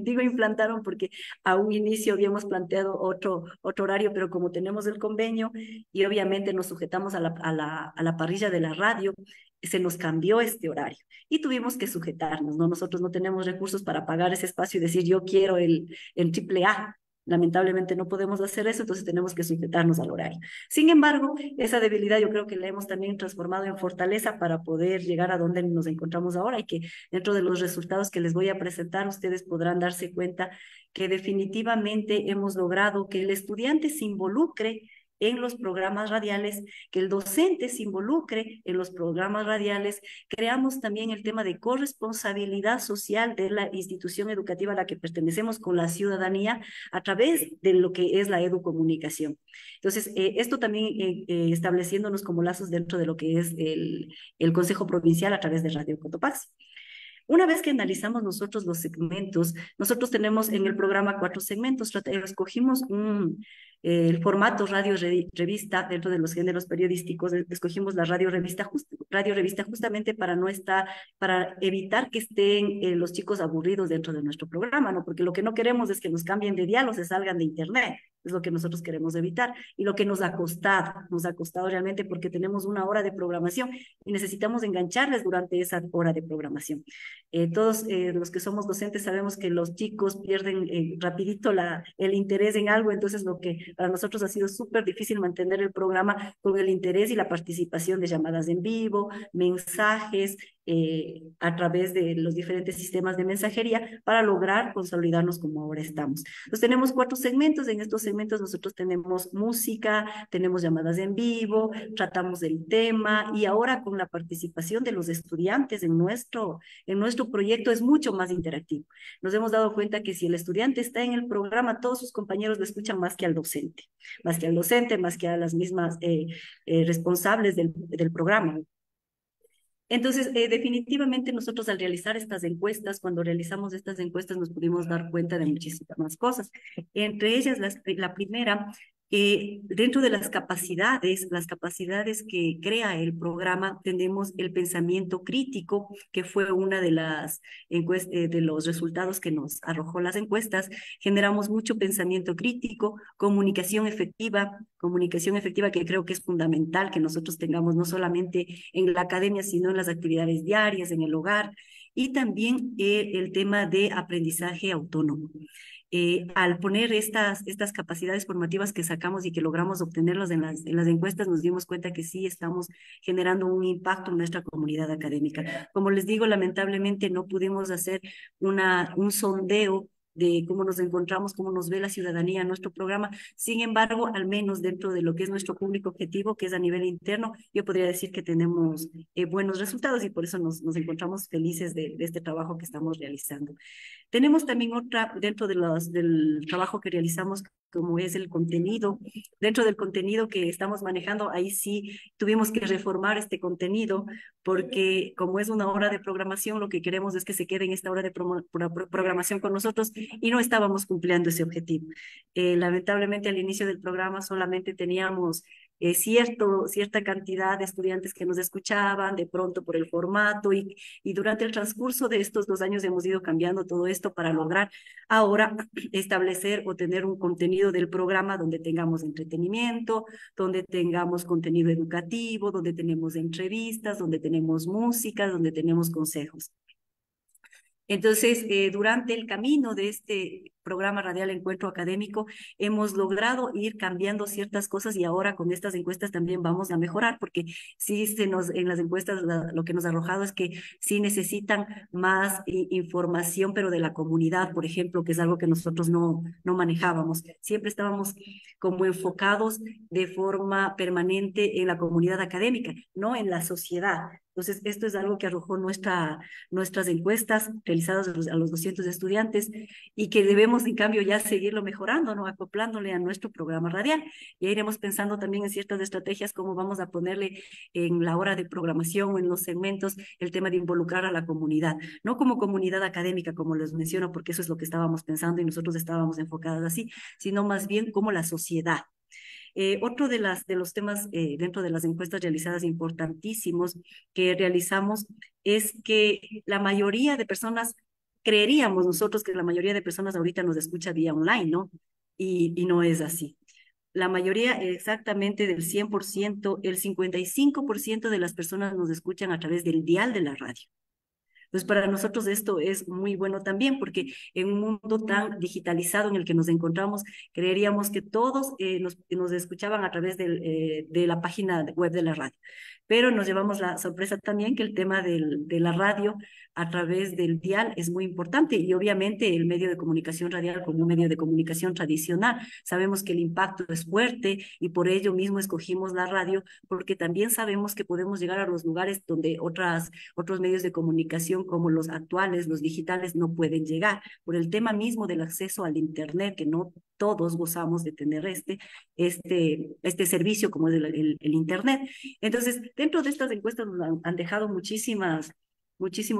Digo implantaron porque a un inicio habíamos planteado otro horario, pero como tenemos el convenio y obviamente nos sujetamos a la parrilla de la radio, se nos cambió este horario y tuvimos que sujetarnos, ¿no? Nosotros no tenemos recursos para pagar ese espacio y decir yo quiero el triple A. Lamentablemente no podemos hacer eso, entonces tenemos que sujetarnos al horario. Sin embargo, esa debilidad yo creo que la hemos también transformado en fortaleza para poder llegar a donde nos encontramos ahora y que dentro de los resultados que les voy a presentar, ustedes podrán darse cuenta que definitivamente hemos logrado que el estudiante se involucre en los programas radiales, que el docente se involucre en los programas radiales. Creamos también el tema de corresponsabilidad social de la institución educativa a la que pertenecemos con la ciudadanía a través de lo que es la educomunicación. Entonces, esto también estableciéndonos como lazos dentro de lo que es el Consejo Provincial a través de Radio Cotopaxi. Una vez que analizamos nosotros los segmentos, nosotros tenemos en el programa 4 segmentos, escogimos el formato radio-revista dentro de los géneros periodísticos, escogimos la radio-revista justamente para evitar que estén los chicos aburridos dentro de nuestro programa, ¿no? Porque lo que no queremos es que nos cambien de dial o se salgan de internet, es lo que nosotros queremos evitar, y lo que nos ha costado realmente porque tenemos una hora de programación y necesitamos engancharles durante esa hora de programación. Todos los que somos docentes sabemos que los chicos pierden rapidito el interés en algo, entonces lo que para nosotros ha sido súper difícil mantener el programa con el interés y la participación de llamadas en vivo, mensajes a través de los diferentes sistemas de mensajería para lograr consolidarnos como ahora estamos. Entonces tenemos 4 segmentos, en estos segmentos nosotros tenemos música, tenemos llamadas en vivo, tratamos el tema y ahora con la participación de los estudiantes en nuestro proyecto es mucho más interactivo. Nos hemos dado cuenta que si el estudiante está en el programa, todos sus compañeros lo escuchan más que al docente, más que a las mismas responsables del programa. Entonces, definitivamente nosotros al realizar estas encuestas, cuando realizamos estas encuestas nos pudimos dar cuenta de muchísimas más cosas. Entre ellas, la primera, dentro de las capacidades que crea el programa, tenemos el pensamiento crítico, que fue una de las de los resultados que nos arrojó las encuestas. Generamos mucho pensamiento crítico, comunicación efectiva que creo que es fundamental que nosotros tengamos no solamente en la academia, sino en las actividades diarias, en el hogar, y también el tema de aprendizaje autónomo. Al poner estas capacidades formativas que sacamos y que logramos obtenerlas en las encuestas, nos dimos cuenta que sí estamos generando un impacto en nuestra comunidad académica. Como les digo, lamentablemente no pudimos hacer un sondeo de cómo nos encontramos, cómo nos ve la ciudadanía en nuestro programa. Sin embargo, al menos dentro de lo que es nuestro público objetivo, que es a nivel interno, yo podría decir que tenemos buenos resultados y por eso nos encontramos felices de este trabajo que estamos realizando. Tenemos también otra, dentro del trabajo que realizamos, como es el contenido. Dentro del contenido que estamos manejando, ahí sí tuvimos que reformar este contenido, porque como es una hora de programación, lo que queremos es que se quede en esta hora de programación con nosotros y no estábamos cumpliendo ese objetivo. Lamentablemente al inicio del programa solamente teníamos cierta cantidad de estudiantes que nos escuchaban, de pronto por el formato, y durante el transcurso de estos 2 años hemos ido cambiando todo esto para lograr ahora establecer o tener un contenido del programa donde tengamos entretenimiento, donde tengamos contenido educativo, donde tenemos entrevistas, donde tenemos música, donde tenemos consejos. Entonces, durante el camino de este programa radial Encuentro Académico, hemos logrado ir cambiando ciertas cosas y ahora con estas encuestas también vamos a mejorar, porque sí en las encuestas lo que nos ha arrojado es que sí necesitan más información, pero de la comunidad, por ejemplo, que es algo que nosotros no manejábamos. Siempre estábamos como enfocados de forma permanente en la comunidad académica, no en la sociedad. Entonces, esto es algo que arrojó nuestras encuestas realizadas a los 200 estudiantes y que debemos, en cambio, ya seguirlo mejorando, ¿no? Acoplándole a nuestro programa radial. Ya iremos pensando también en ciertas estrategias, cómo vamos a ponerle en la hora de programación o en los segmentos el tema de involucrar a la comunidad, no como comunidad académica, como les menciono, porque eso es lo que estábamos pensando y nosotros estábamos enfocadas así, sino más bien como la sociedad. Otro de los temas dentro de las encuestas realizadas importantísimos que realizamos es que la mayoría de personas, creeríamos nosotros que la mayoría de personas ahorita nos escucha vía online, ¿no? Y no es así. La mayoría, exactamente del 100%, el 55% de las personas nos escuchan a través del dial de la radio. Entonces, para nosotros esto es muy bueno también, porque en un mundo tan digitalizado en el que nos encontramos, creeríamos que todos nos escuchaban a través de la página web de la radio. Pero nos llevamos la sorpresa también que el tema de la radio a través del dial es muy importante y obviamente el medio de comunicación radial como un medio de comunicación tradicional. Sabemos que el impacto es fuerte y por ello mismo escogimos la radio, porque también sabemos que podemos llegar a los lugares donde otros medios de comunicación como los actuales, los digitales, no pueden llegar, por el tema mismo del acceso al Internet, que no todos gozamos de tener este servicio como es el Internet. Entonces, dentro de estas encuestas nos han dejado muchísimos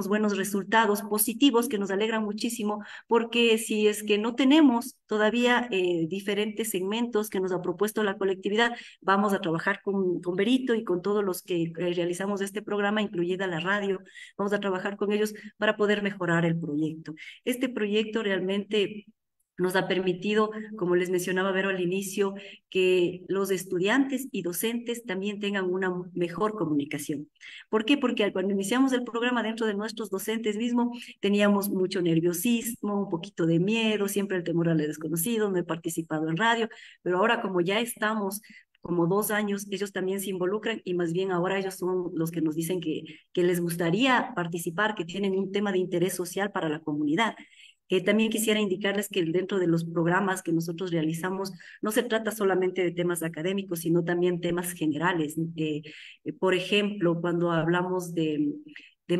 buenos resultados positivos que nos alegran muchísimo, porque si es que no tenemos todavía diferentes segmentos que nos ha propuesto la colectividad, vamos a trabajar con Berito y con todos los que realizamos este programa, incluida la radio, vamos a trabajar con ellos para poder mejorar el proyecto. Este proyecto realmente nos ha permitido, como les mencionaba Vero al inicio, que los estudiantes y docentes también tengan una mejor comunicación. ¿Por qué? Porque cuando iniciamos el programa dentro de nuestros docentes mismos teníamos mucho nerviosismo, un poquito de miedo, siempre el temor al desconocido, no he participado en radio, pero ahora como ya estamos como 2 años, ellos también se involucran y más bien ahora ellos son los que nos dicen que les gustaría participar, que tienen un tema de interés social para la comunidad. También quisiera indicarles que dentro de los programas que nosotros realizamos no se trata solamente de temas académicos, sino también temas generales. Por ejemplo, cuando hablamos de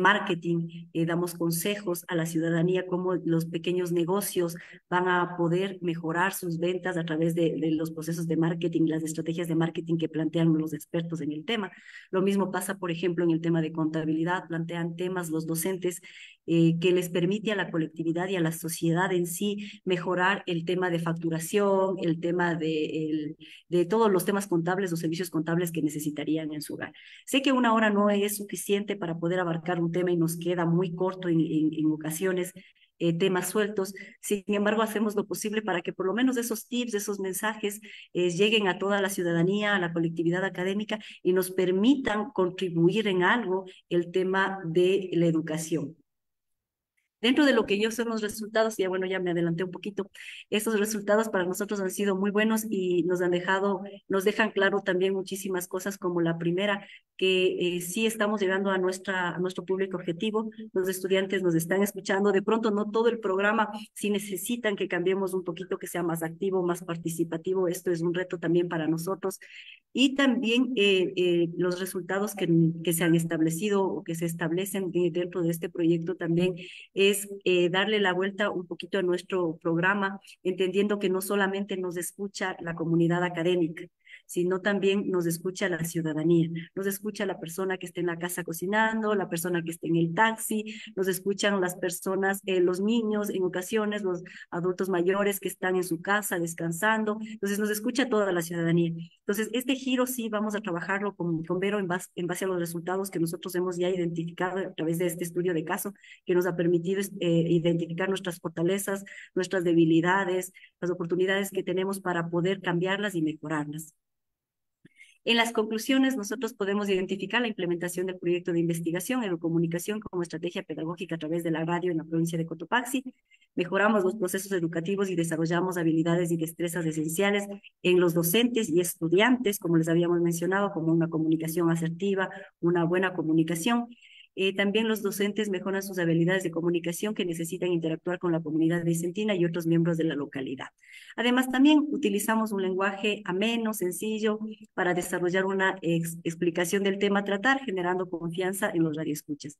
marketing, damos consejos a la ciudadanía cómo los pequeños negocios van a poder mejorar sus ventas a través de los procesos de marketing, las estrategias de marketing que plantean los expertos en el tema. Lo mismo pasa, por ejemplo, en el tema de contabilidad, plantean temas los docentes que les permite a la colectividad y a la sociedad en sí mejorar el tema de facturación, el tema de todos los temas contables o servicios contables que necesitarían en su hogar. Sé que 1 hora no es suficiente para poder abarcar un tema y nos queda muy corto en ocasiones, temas sueltos. Sin embargo, hacemos lo posible para que por lo menos esos tips, esos mensajes lleguen a toda la ciudadanía, a la colectividad académica y nos permitan contribuir en algo el tema de la educación. Dentro de lo que yo son los resultados, ya bueno, ya me adelanté un poquito, estos resultados para nosotros han sido muy buenos y nos dejan claro también muchísimas cosas, como la primera, que sí estamos llegando a nuestro público objetivo, los estudiantes nos están escuchando, de pronto no todo el programa, si necesitan que cambiemos un poquito, que sea más activo, más participativo, esto es un reto también para nosotros. Y también los resultados que se han establecido o que se establecen dentro de este proyecto también es darle la vuelta un poquito a nuestro programa, entendiendo que no solamente nos escucha la comunidad académica, sino también nos escucha la ciudadanía, nos escucha la persona que está en la casa cocinando, la persona que está en el taxi, nos escuchan las personas, los niños en ocasiones, los adultos mayores que están en su casa descansando, entonces nos escucha toda la ciudadanía. Entonces este giro sí vamos a trabajarlo con Vero en base a los resultados que nosotros hemos ya identificado a través de este estudio de caso que nos ha permitido identificar nuestras fortalezas, nuestras debilidades, las oportunidades que tenemos para poder cambiarlas y mejorarlas. En las conclusiones, nosotros podemos identificar la implementación del proyecto de investigación en comunicación como estrategia pedagógica a través de la radio en la provincia de Cotopaxi. Mejoramos los procesos educativos y desarrollamos habilidades y destrezas esenciales en los docentes y estudiantes, como les habíamos mencionado, como una comunicación asertiva, una buena comunicación. También los docentes mejoran sus habilidades de comunicación que necesitan interactuar con la comunidad vicentina y otros miembros de la localidad. Además, también utilizamos un lenguaje ameno, sencillo, para desarrollar una explicación del tema a tratar, generando confianza en los radioescuchas.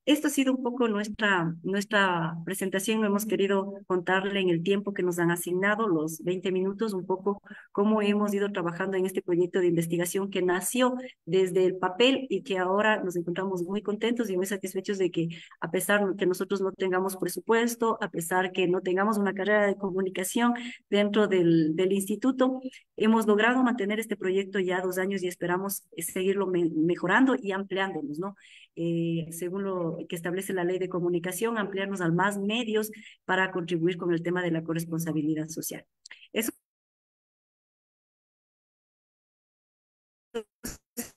Esto ha sido un poco nuestra presentación. Hemos querido contarle en el tiempo que nos han asignado, los 20 minutos, un poco cómo hemos ido trabajando en este proyecto de investigación que nació desde el papel y que ahora nos encontramos muy contentos y muy satisfechos de que, a pesar que nosotros no tengamos presupuesto, a pesar que no tengamos una carrera de comunicación dentro del instituto, hemos logrado mantener este proyecto ya 2 años y esperamos seguirlo mejorando y ampliándonos, ¿no? Según lo que establece la ley de comunicación, ampliarnos a más medios para contribuir con el tema de la corresponsabilidad social. Eso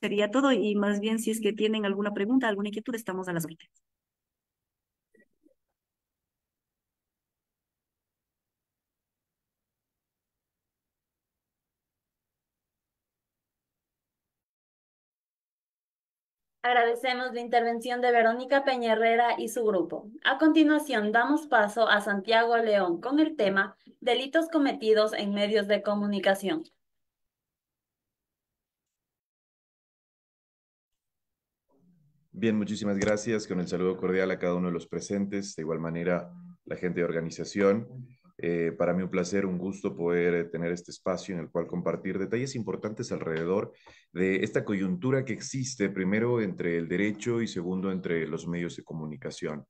sería todo y más bien si es que tienen alguna pregunta, alguna inquietud, estamos a las órdenes. Agradecemos la intervención de Verónica Peña Herrera y su grupo. A continuación, damos paso a Santiago León con el tema Delitos cometidos en medios de comunicación. Bien, muchísimas gracias. Con el saludo cordial a cada uno de los presentes, de igual manera la gente de organización. Para mí un placer, un gusto poder tener este espacio en el cual compartir detalles importantes alrededor de esta coyuntura que existe, primero entre el derecho y segundo entre los medios de comunicación.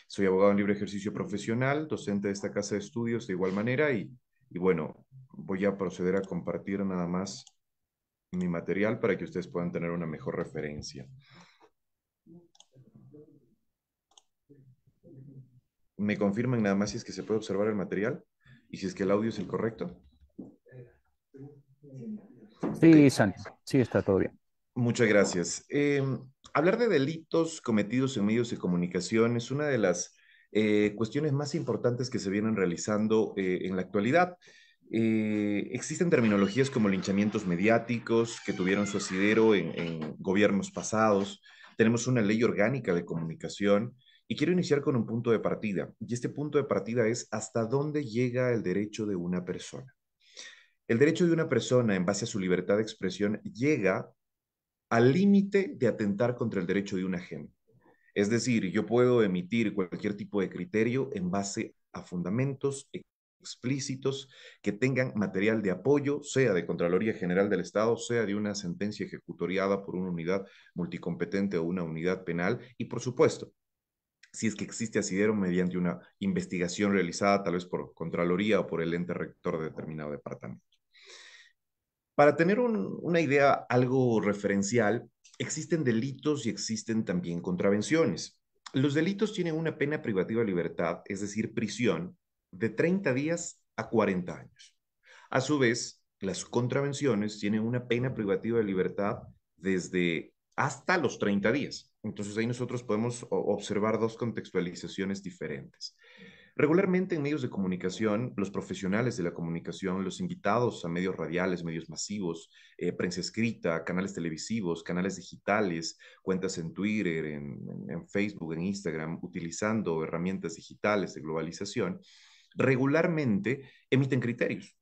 Soy abogado en libre ejercicio profesional, docente de esta casa de estudios de igual manera y bueno, voy a proceder a compartir nada más mi material para que ustedes puedan tener una mejor referencia. ¿Me confirman nada más si es que se puede observar el material y si es que el audio es el correcto? Sí, Santi, sí está todo bien. Muchas gracias. Hablar de delitos cometidos en medios de comunicación es una de las cuestiones más importantes que se vienen realizando en la actualidad. Existen terminologías como linchamientos mediáticos que tuvieron su asidero en gobiernos pasados. Tenemos una ley orgánica de comunicación y quiero iniciar con un punto de partida. Y este punto de partida es hasta dónde llega el derecho de una persona. El derecho de una persona en base a su libertad de expresión llega al límite de atentar contra el derecho de un ajeno. Es decir, yo puedo emitir cualquier tipo de criterio en base a fundamentos explícitos que tengan material de apoyo, sea de Contraloría General del Estado, sea de una sentencia ejecutoriada por una unidad multicompetente o una unidad penal, y por supuesto, si es que existe asidero mediante una investigación realizada tal vez por Contraloría o por el ente rector de determinado departamento. Para tener una idea algo referencial, existen delitos y existen también contravenciones. Los delitos tienen una pena privativa de libertad, es decir, prisión, de 30 días a 40 años. A su vez, las contravenciones tienen una pena privativa de libertad desde hasta los 30 días. Entonces ahí nosotros podemos observar dos contextualizaciones diferentes. Regularmente en medios de comunicación, los profesionales de la comunicación, los invitados a medios radiales, medios masivos, prensa escrita, canales televisivos, canales digitales, cuentas en Twitter, en Facebook, en Instagram, utilizando herramientas digitales de globalización, regularmente emiten criterios,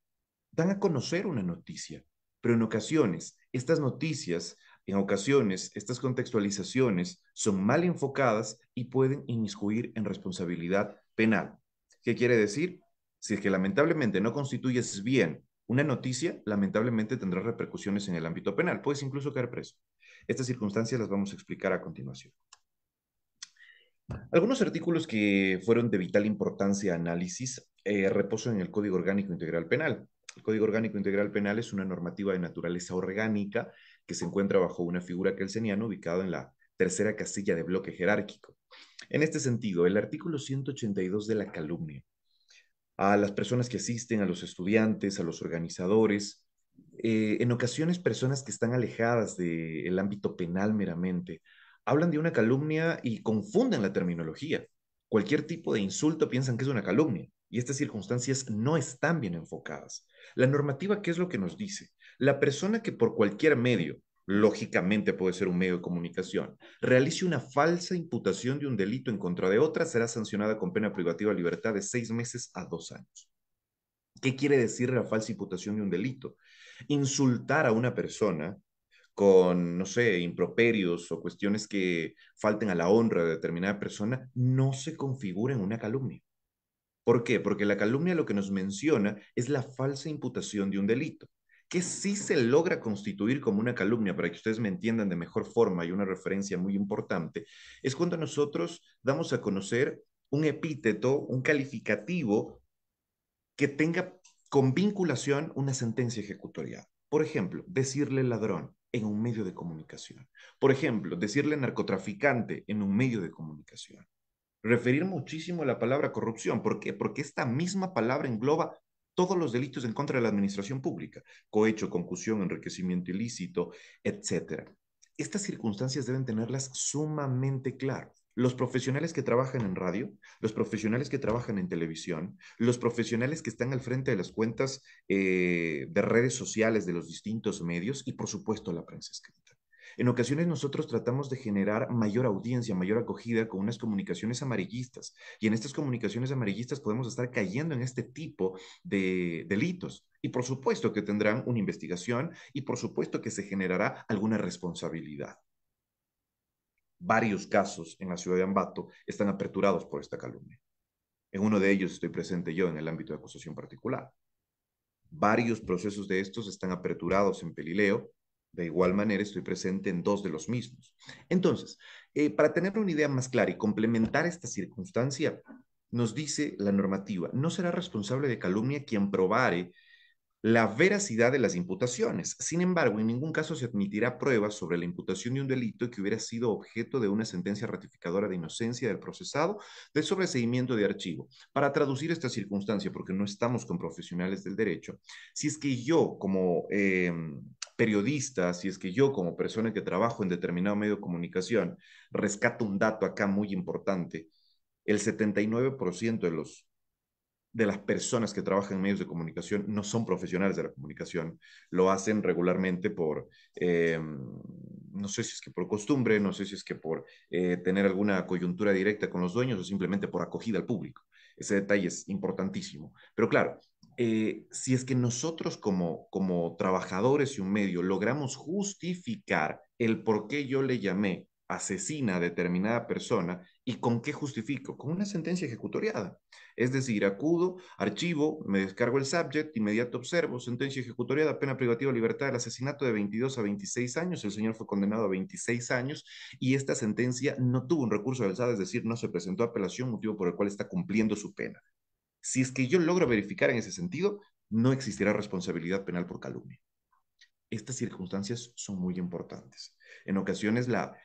dan a conocer una noticia, pero en ocasiones estas noticias, en ocasiones estas contextualizaciones son mal enfocadas y pueden inmiscuir en responsabilidad penal. ¿Qué quiere decir? Si es que lamentablemente no constituyes bien una noticia, lamentablemente tendrá repercusiones en el ámbito penal. Puedes incluso caer preso. Estas circunstancias las vamos a explicar a continuación. Algunos artículos que fueron de vital importancia a análisis reposan en el Código Orgánico Integral Penal. El Código Orgánico Integral Penal es una normativa de naturaleza orgánica que se encuentra bajo una figura kelseniana ubicada en la tercera casilla de bloque jerárquico. En este sentido, el artículo 182 de la calumnia a las personas que asisten, a los estudiantes, a los organizadores, en ocasiones personas que están alejadas del ámbito penal meramente, hablan de una calumnia y confunden la terminología. Cualquier tipo de insulto piensan que es una calumnia y estas circunstancias no están bien enfocadas. La normativa, ¿qué es lo que nos dice? La persona que por cualquier medio, lógicamente puede ser un medio de comunicación, realice una falsa imputación de un delito en contra de otra, será sancionada con pena privativa de libertad de 6 meses a 2 años. ¿Qué quiere decir la falsa imputación de un delito? Insultar a una persona con, no sé, improperios o cuestiones que falten a la honra de determinada persona, no se configura en una calumnia. ¿Por qué? Porque la calumnia lo que nos menciona es la falsa imputación de un delito, que sí se logra constituir como una calumnia, para que ustedes me entiendan de mejor forma y una referencia muy importante, es cuando nosotros damos a conocer un epíteto, un calificativo que tenga con vinculación una sentencia ejecutorial. Por ejemplo, decirle ladrón en un medio de comunicación. Por ejemplo, decirle narcotraficante en un medio de comunicación. Referir muchísimo a la palabra corrupción. ¿Por qué? Porque esta misma palabra engloba todos los delitos en contra de la administración pública: cohecho, concusión, enriquecimiento ilícito, etcétera. Estas circunstancias deben tenerlas sumamente claras. Los profesionales que trabajan en radio, los profesionales que trabajan en televisión, los profesionales que están al frente de las cuentas de redes sociales de los distintos medios y, por supuesto, la prensa escrita. En ocasiones nosotros tratamos de generar mayor audiencia, mayor acogida con unas comunicaciones amarillistas. Y en estas comunicaciones amarillistas podemos estar cayendo en este tipo de delitos. Y por supuesto que tendrán una investigación y por supuesto que se generará alguna responsabilidad. Varios casos en la ciudad de Ambato están aperturados por esta calumnia. En uno de ellos estoy presente yo en el ámbito de acusación particular. Varios procesos de estos están aperturados en Pelileo. De igual manera, estoy presente en 2 de los mismos. Entonces, para tener una idea más clara y complementar esta circunstancia, nos dice la normativa: no será responsable de calumnia quien probare la veracidad de las imputaciones. Sin embargo, en ningún caso se admitirá pruebas sobre la imputación de un delito que hubiera sido objeto de una sentencia ratificadora de inocencia del procesado, de sobreseimiento de archivo. Para traducir esta circunstancia, porque no estamos con profesionales del derecho, si es que yo como periodista, si es que yo como persona que trabajo en determinado medio de comunicación, rescato un dato acá muy importante: el 79% de las personas que trabajan en medios de comunicación no son profesionales de la comunicación. Lo hacen regularmente por, no sé si es que por costumbre, no sé si es que por tener alguna coyuntura directa con los dueños o simplemente por acogida al público. Ese detalle es importantísimo. Pero claro, si es que nosotros como trabajadores y un medio logramos justificar el por qué yo le llamé asesina a determinada persona, ¿y con qué justifico? Con una sentencia ejecutoriada. Es decir, acudo, archivo, me descargo el subject, inmediato observo, sentencia ejecutoriada, pena privativa de libertad del asesinato de 22 a 26 años, el señor fue condenado a 26 años y esta sentencia no tuvo un recurso de alzada, es decir, no se presentó a apelación, motivo por el cual está cumpliendo su pena. Si es que yo logro verificar en ese sentido, no existirá responsabilidad penal por calumnia. Estas circunstancias son muy importantes. En ocasiones la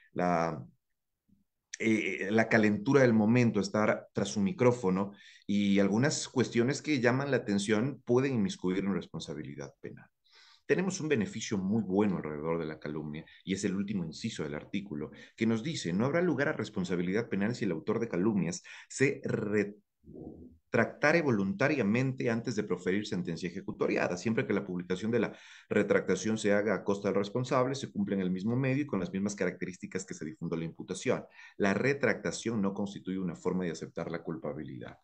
calentura del momento, estar tras un micrófono y algunas cuestiones que llaman la atención pueden inmiscuir en responsabilidad penal. Tenemos un beneficio muy bueno alrededor de la calumnia, y es el último inciso del artículo, que nos dice: no habrá lugar a responsabilidad penal si el autor de calumnias se retractare voluntariamente antes de proferir sentencia ejecutoriada, siempre que la publicación de la retractación se haga a costa del responsable, se cumple en el mismo medio y con las mismas características que se difundió la imputación. La retractación no constituye una forma de aceptar la culpabilidad.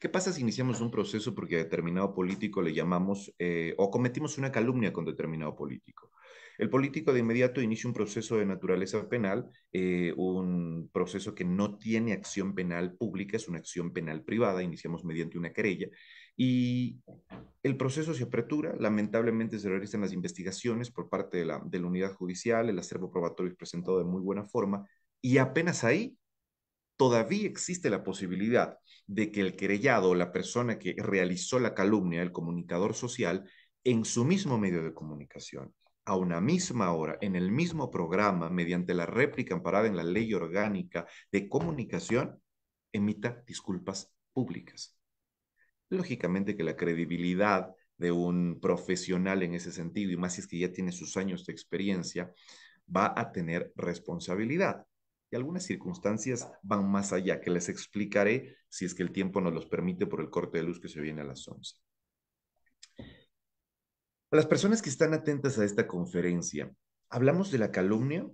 ¿Qué pasa si iniciamos un proceso porque a determinado político le llamamos o cometimos una calumnia con determinado político? El político de inmediato inicia un proceso de naturaleza penal, un proceso que no tiene acción penal pública, es una acción penal privada, iniciamos mediante una querella y el proceso se apertura, lamentablemente se realizan las investigaciones por parte de la unidad judicial, el acervo probatorio es presentado de muy buena forma y apenas ahí todavía existe la posibilidad de que el querellado o la persona que realizó la calumnia, el comunicador social, en su mismo medio de comunicación, a una misma hora, en el mismo programa, mediante la réplica amparada en la ley orgánica de comunicación, emita disculpas públicas. Lógicamente que la credibilidad de un profesional en ese sentido, y más si es que ya tiene sus años de experiencia, va a tener responsabilidad. Y algunas circunstancias van más allá, que les explicaré si es que el tiempo nos los permite por el corte de luz que se viene a las 11. A las personas que están atentas a esta conferencia, hablamos de la calumnia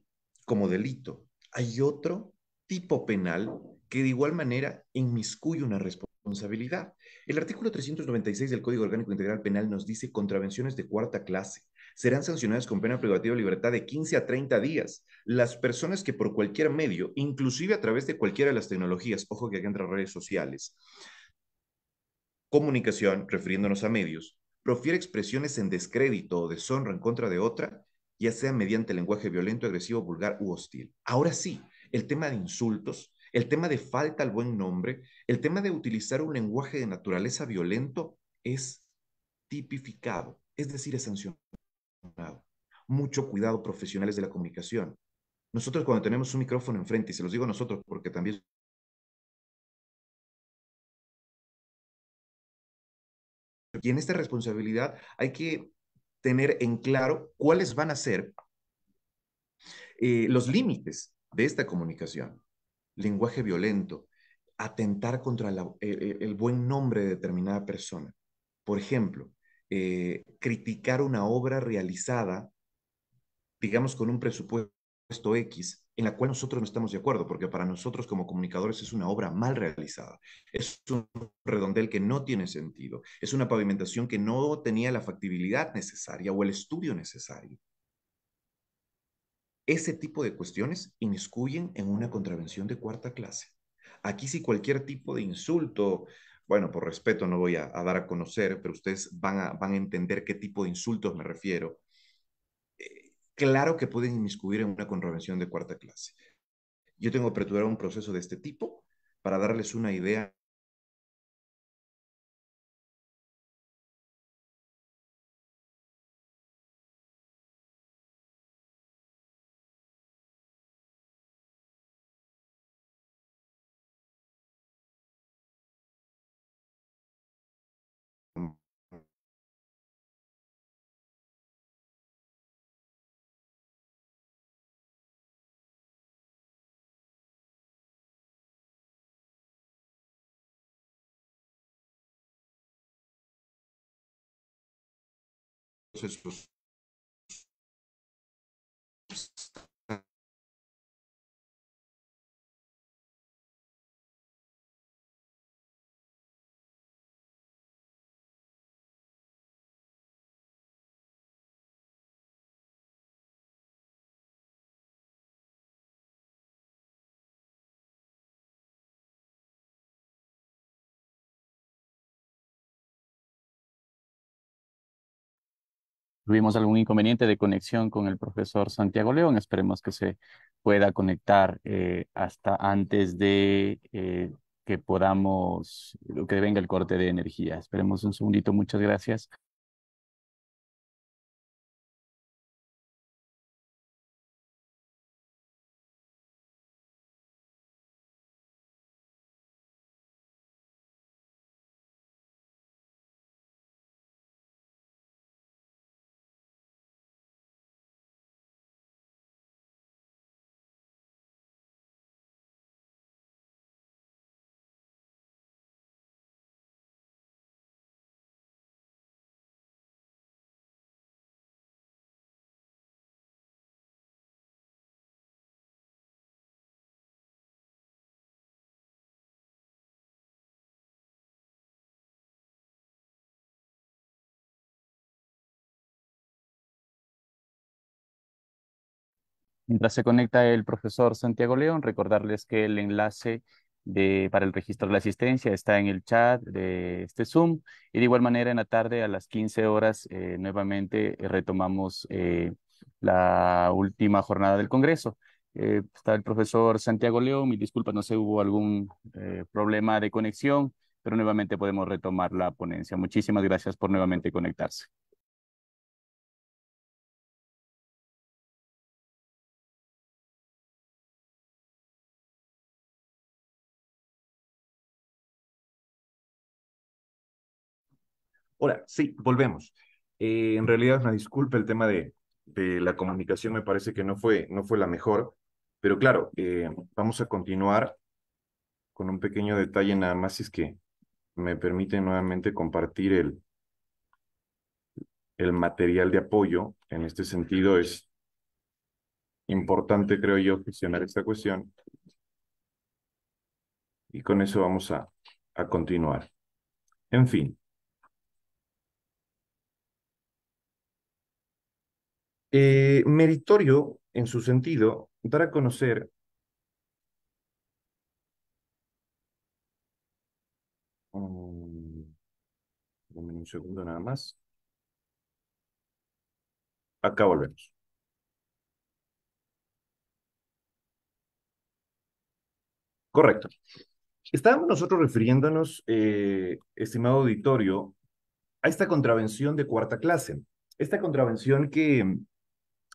como delito. Hay otro tipo penal que de igual manera inmiscuye una responsabilidad. El artículo 396 del Código Orgánico Integral Penal nos dice contravenciones de cuarta clase. serán sancionadas con pena privativa de libertad de 15 a 30 días. Las personas que por cualquier medio, inclusive a través de cualquiera de las tecnologías, ojo que aquí entran redes sociales, comunicación, refiriéndonos a medios, profiere expresiones en descrédito o deshonra en contra de otra, ya sea mediante lenguaje violento, agresivo, vulgar u hostil. Ahora sí, el tema de insultos, el tema de falta al buen nombre, el tema de utilizar un lenguaje de naturaleza violento es tipificado, es decir, es sancionado. Mucho cuidado, profesionales de la comunicación. Nosotros cuando tenemos un micrófono enfrente, y se los digo a nosotros porque también y en esta responsabilidad hay que tener en claro cuáles van a ser los límites de esta comunicación. Lenguaje violento, atentar contra el buen nombre de determinada persona. Por ejemplo, criticar una obra realizada, digamos, con un presupuesto X, en la cual nosotros no estamos de acuerdo, porque para nosotros como comunicadores es una obra mal realizada, es un redondel que no tiene sentido, es una pavimentación que no tenía la factibilidad necesaria o el estudio necesario. Ese tipo de cuestiones inmiscuyen en una contravención de cuarta clase. Aquí sí cualquier tipo de insulto, bueno, por respeto no voy a dar a conocer, pero ustedes van a entender qué tipo de insultos me refiero. Claro que pueden inmiscuir en una contravención de cuarta clase. Yo tengo aperturado un proceso de este tipo para darles una idea. Procesos Tuvimos algún inconveniente de conexión con el profesor Santiago León. Esperemos que se pueda conectar hasta antes de que podamos, que venga el corte de energía. Esperemos un segundito. Muchas gracias. Mientras se conecta el profesor Santiago León, recordarles que el enlace para el registro de la asistencia está en el chat de este Zoom y de igual manera en la tarde a las 15 horas nuevamente retomamos la última jornada del Congreso. Está el profesor Santiago León, mi disculpa, no sé, hubo algún problema de conexión, pero nuevamente podemos retomar la ponencia. Muchísimas gracias por nuevamente conectarse. Hola, sí, volvemos. En realidad, una disculpa, el tema de la comunicación me parece que no fue la mejor, pero claro, vamos a continuar con un pequeño detalle nada más, si es que me permiten nuevamente compartir el material de apoyo. En este sentido, es importante, creo yo, gestionar esta cuestión y con eso vamos a continuar. En fin. Meritorio, en su sentido, dar a conocer dame un segundo nada más. Acá volvemos. Correcto. Estábamos nosotros refiriéndonos, estimado auditorio, a esta contravención de cuarta clase. Esta contravención que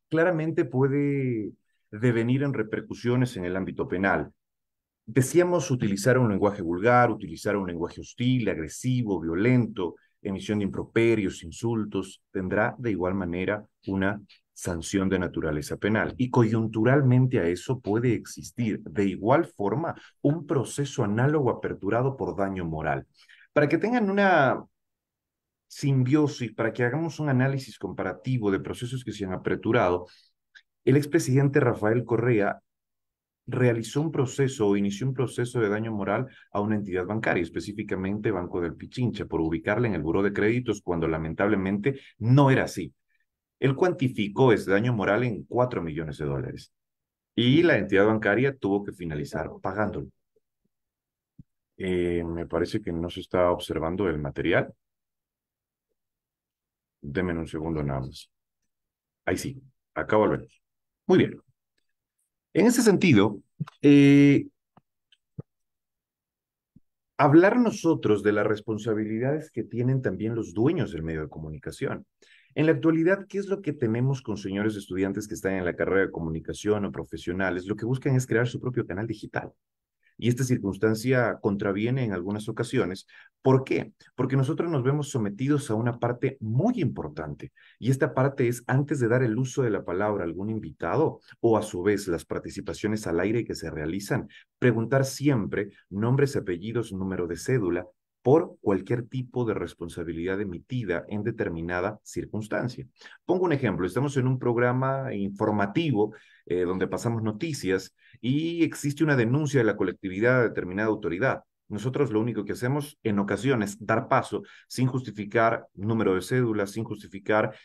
claramente puede devenir en repercusiones en el ámbito penal. Decíamos utilizar un lenguaje vulgar, utilizar un lenguaje hostil, agresivo, violento, emisión de improperios, insultos, tendrá de igual manera una sanción de naturaleza penal. Y coyunturalmente a eso puede existir de igual forma un proceso análogo aperturado por daño moral. Para que tengan una simbiosis, para que hagamos un análisis comparativo de procesos que se han aperturado, el expresidente Rafael Correa realizó un proceso o inició un proceso de daño moral a una entidad bancaria, específicamente Banco del Pichincha, por ubicarla en el buró de créditos cuando lamentablemente no era así. Él cuantificó ese daño moral en 4 millones de dólares y la entidad bancaria tuvo que finalizar pagándolo. Me parece que no se está observando el material. Denme un segundo nada más. Ahí sí, acá volvemos. Muy bien. En ese sentido, hablar nosotros de las responsabilidades que tienen también los dueños del medio de comunicación. En la actualidad, ¿qué es lo que tenemos con señores estudiantes que están en la carrera de comunicación o profesionales? Lo que buscan es crear su propio canal digital. Y esta circunstancia contraviene en algunas ocasiones. ¿Por qué? Porque nosotros nos vemos sometidos a una parte muy importante. Y esta parte es antes de dar el uso de la palabra a algún invitado o a su vez las participaciones al aire que se realizan, preguntar siempre nombres, apellidos, número de cédula por cualquier tipo de responsabilidad emitida en determinada circunstancia. Pongo un ejemplo, estamos en un programa informativo donde pasamos noticias y existe una denuncia de la colectividad a determinada autoridad. Nosotros lo único que hacemos en ocasiones dar paso sin justificar número de cédula, sin justificar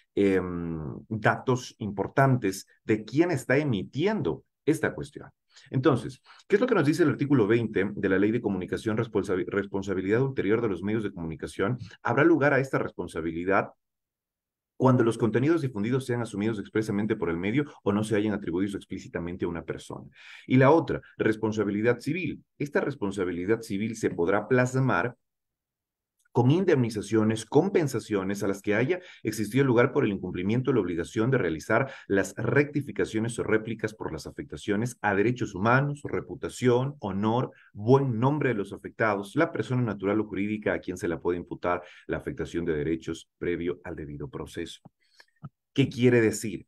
datos importantes de quién está emitiendo esta cuestión. Entonces, ¿qué es lo que nos dice el artículo 20 de la Ley de Comunicación, responsabilidad ulterior de los medios de comunicación? Habrá lugar a esta responsabilidad cuando los contenidos difundidos sean asumidos expresamente por el medio o no se hayan atribuido explícitamente a una persona. Y la otra, responsabilidad civil. Esta responsabilidad civil se podrá plasmar con indemnizaciones, compensaciones a las que haya existido lugar por el incumplimiento de la obligación de realizar las rectificaciones o réplicas por las afectaciones a derechos humanos, reputación, honor, buen nombre de los afectados, la persona natural o jurídica a quien se le puede imputar la afectación de derechos previo al debido proceso. ¿Qué quiere decir?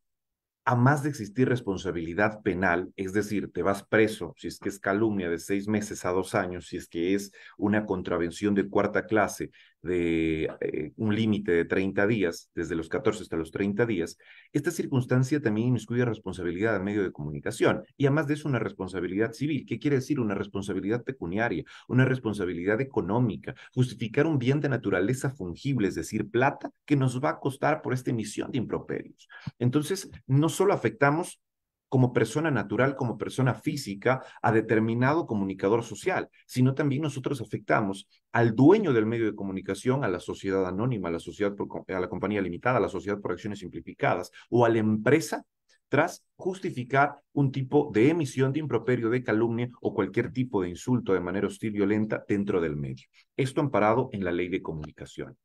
A más de existir responsabilidad penal, es decir, te vas preso si es que es calumnia de 6 meses a 2 años, si es que es una contravención de cuarta clase de un límite de 30 días, desde los 14 hasta los 30 días, esta circunstancia también inmiscuye responsabilidad al medio de comunicación y además de eso una responsabilidad civil. ¿Qué quiere decir? Una responsabilidad pecuniaria, una responsabilidad económica, justificar un bien de naturaleza fungible, es decir, plata, que nos va a costar por esta emisión de improperios. Entonces, no solo afectamos como persona natural, como persona física, a determinado comunicador social, sino también nosotros afectamos al dueño del medio de comunicación, a la sociedad anónima, a la sociedad a la compañía limitada, a la sociedad por acciones simplificadas o a la empresa tras justificar un tipo de emisión de improperio, de calumnia o cualquier tipo de insulto de manera hostil, violenta dentro del medio. Esto amparado en la ley de comunicación.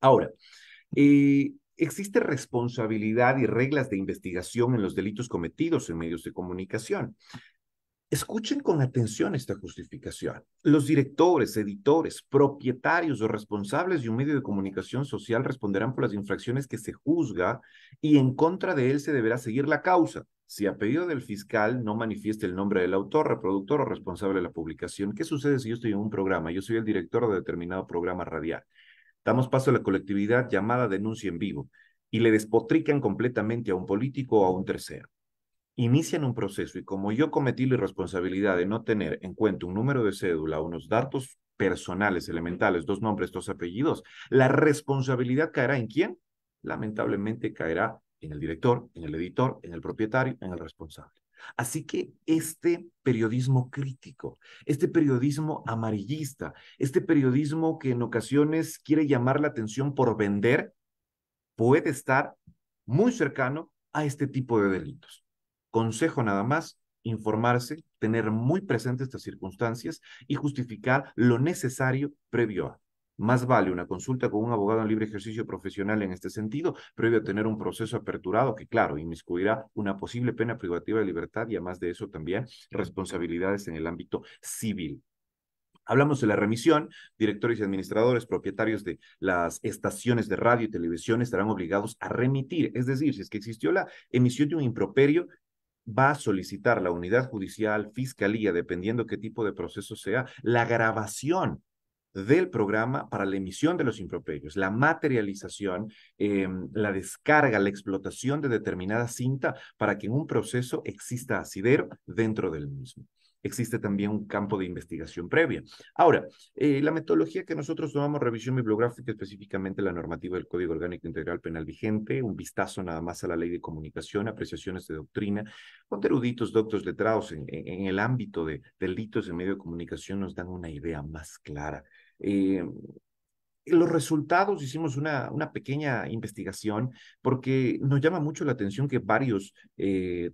Ahora, existe responsabilidad y reglas de investigación en los delitos cometidos en medios de comunicación. Escuchen con atención esta justificación. Los directores, editores, propietarios o responsables de un medio de comunicación social responderán por las infracciones que se juzga y en contra de él se deberá seguir la causa. Si a pedido del fiscal no manifieste el nombre del autor, reproductor o responsable de la publicación. ¿Qué sucede si yo estoy en un programa? Yo soy el director de determinado programa radial. Damos paso a la colectividad llamada denuncia en vivo y le despotrican completamente a un político o a un tercero. Inician un proceso y como yo cometí la irresponsabilidad de no tener en cuenta un número de cédula, unos datos personales elementales, 2 nombres, 2 apellidos, la responsabilidad caerá ¿en quién? Lamentablemente caerá en el director, en el editor, en el propietario, en el responsable. Así que este periodismo crítico, este periodismo amarillista, este periodismo que en ocasiones quiere llamar la atención por vender, puede estar muy cercano a este tipo de delitos. Consejo nada más, informarse, tener muy presentes estas circunstancias y justificar lo necesario previo a. Más vale una consulta con un abogado en libre ejercicio profesional en este sentido, previo a tener un proceso aperturado que, claro, inmiscuirá una posible pena privativa de libertad y, además de eso, también responsabilidades en el ámbito civil. Hablamos de la remisión. Directores y administradores, propietarios de las estaciones de radio y televisión estarán obligados a remitir. Es decir, si es que existió la emisión de un improperio, va a solicitar la unidad judicial, fiscalía, dependiendo qué tipo de proceso sea, la grabación del programa para la emisión de los improperios, la materialización, la descarga, la explotación de determinada cinta para que en un proceso exista asidero dentro del mismo. Existe también un campo de investigación previa. Ahora, la metodología que nosotros tomamos, revisión bibliográfica, específicamente la normativa del Código Orgánico Integral Penal vigente, un vistazo nada más a la ley de comunicación, apreciaciones de doctrina, con eruditos, doctos, letrados en el ámbito de delitos en medio de comunicación nos dan una idea más clara. Los resultados, hicimos una pequeña investigación porque nos llama mucho la atención que varios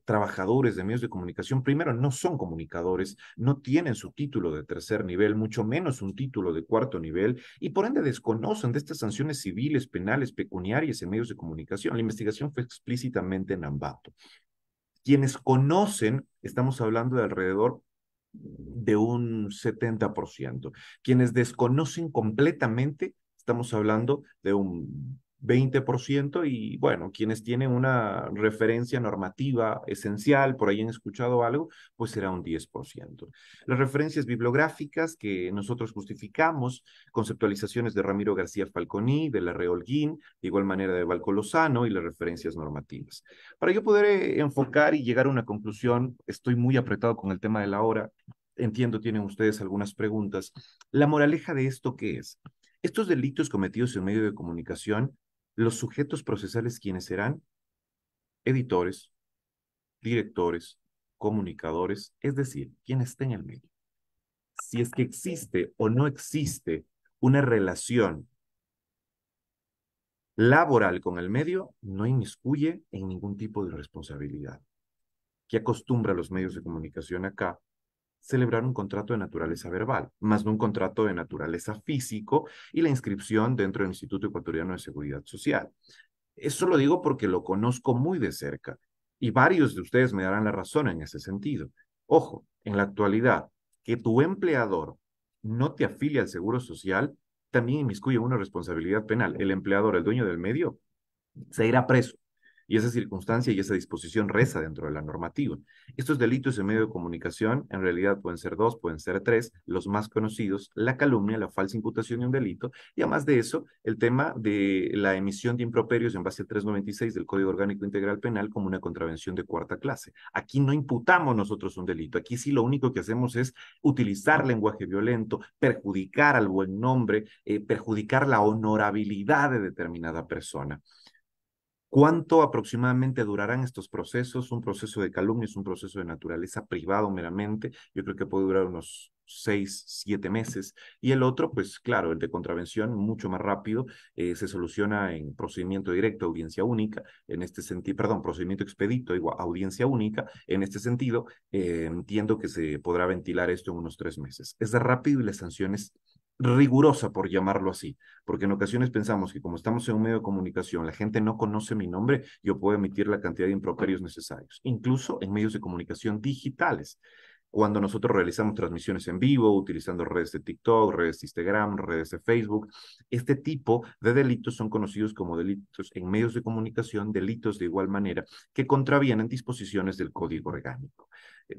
trabajadores de medios de comunicación, primero, no son comunicadores, no tienen su título de tercer nivel, mucho menos un título de cuarto nivel, y por ende desconocen de estas sanciones civiles, penales, pecuniarias en medios de comunicación. La investigación fue explícitamente en Ambato. Quienes conocen, estamos hablando de alrededor de un 70%. Quienes desconocen completamente, estamos hablando de un 20% y bueno, quienes tienen una referencia normativa esencial, por ahí han escuchado algo, pues será un 10%. Las referencias bibliográficas que nosotros justificamos, conceptualizaciones de Ramiro García Falconi, de Larrea Holguín, de igual manera de Valco Lozano y las referencias normativas. Para yo poder enfocar y llegar a una conclusión, estoy muy apretado con el tema de la hora, entiendo, tienen ustedes algunas preguntas. La moraleja de esto, ¿qué es? Estos delitos cometidos en medio de comunicación, los sujetos procesales, ¿quiénes serán? Editores, directores, comunicadores, es decir, quien esté en el medio. Si es que existe o no existe una relación laboral con el medio, no inmiscuye en ningún tipo de responsabilidad. ¿Qué acostumbra los medios de comunicación acá? Celebrar un contrato de naturaleza verbal, más no un contrato de naturaleza físico y la inscripción dentro del Instituto Ecuatoriano de Seguridad Social. Eso lo digo porque lo conozco muy de cerca y varios de ustedes me darán la razón en ese sentido. Ojo, en la actualidad, que tu empleador no te afilie al Seguro Social también inmiscuye una responsabilidad penal. El empleador, el dueño del medio, se irá preso. Y esa circunstancia y esa disposición reza dentro de la normativa. Estos delitos en medio de comunicación en realidad pueden ser dos, pueden ser tres, los más conocidos, la calumnia, la falsa imputación de un delito, y además de eso, el tema de la emisión de improperios en base al 396 del Código Orgánico Integral Penal como una contravención de cuarta clase. Aquí no imputamos nosotros un delito, aquí sí lo único que hacemos es utilizar lenguaje violento, perjudicar al buen nombre, perjudicar la honorabilidad de determinada persona. ¿Cuánto aproximadamente durarán estos procesos? Un proceso de calumnia es un proceso de naturaleza privado meramente. Yo creo que puede durar unos 6, 7 meses. Y el otro, pues claro, el de contravención, mucho más rápido, se soluciona en procedimiento directo, audiencia única. En este sentido, perdón, procedimiento expedito, igual, audiencia única. En este sentido, entiendo que se podrá ventilar esto en unos 3 meses. Es rápido y las sanciones rigurosa, por llamarlo así, porque en ocasiones pensamos que como estamos en un medio de comunicación, la gente no conoce mi nombre, yo puedo emitir la cantidad de improperios necesarios, incluso en medios de comunicación digitales. Cuando nosotros realizamos transmisiones en vivo, utilizando redes de TikTok, redes de Instagram, redes de Facebook, este tipo de delitos son conocidos como delitos en medios de comunicación, delitos de igual manera que contravienen disposiciones del Código Orgánico.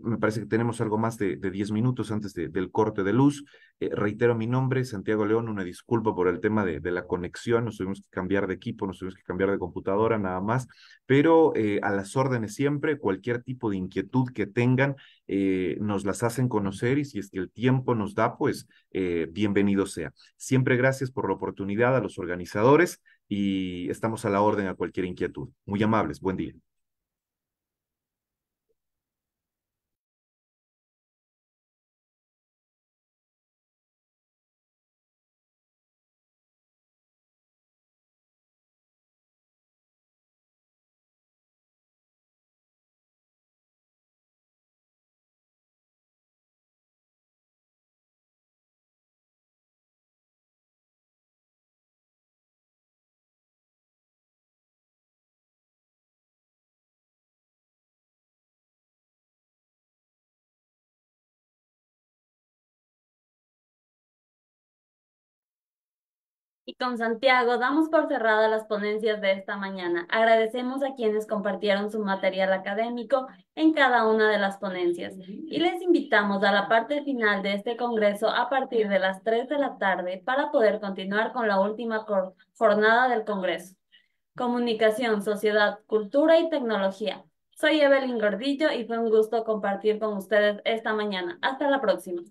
Me parece que tenemos algo más de 10 minutos antes del corte de luz. Reitero mi nombre, Santiago León, una disculpa por el tema de la conexión, nos tuvimos que cambiar de equipo, nos tuvimos que cambiar de computadora nada más, pero a las órdenes siempre, cualquier tipo de inquietud que tengan, nos las hacen conocer y si es que el tiempo nos da, pues bienvenido sea. Siempre gracias por la oportunidad a los organizadores y estamos a la orden a cualquier inquietud. Muy amables, buen día. Y con Santiago damos por cerradas las ponencias de esta mañana. Agradecemos a quienes compartieron su material académico en cada una de las ponencias y les invitamos a la parte final de este congreso a partir de las 3 de la tarde para poder continuar con la última jornada del congreso. Comunicación, Sociedad, Cultura y Tecnología. Soy Evelyn Gordillo y fue un gusto compartir con ustedes esta mañana. Hasta la próxima.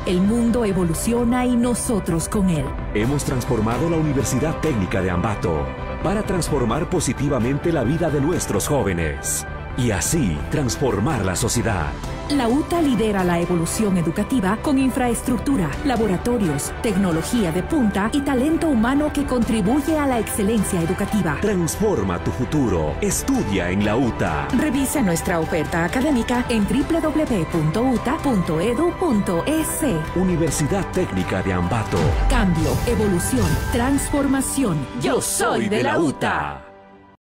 El mundo evoluciona y nosotros con él. Hemos transformado la Universidad Técnica de Ambato para transformar positivamente la vida de nuestros jóvenes y así transformar la sociedad. La UTA lidera la evolución educativa con infraestructura, laboratorios, tecnología de punta y talento humano que contribuye a la excelencia educativa. Transforma tu futuro. Estudia en la UTA. Revisa nuestra oferta académica en www.uta.edu.es. Universidad Técnica de Ambato. Cambio, evolución, transformación. Yo soy de la UTA.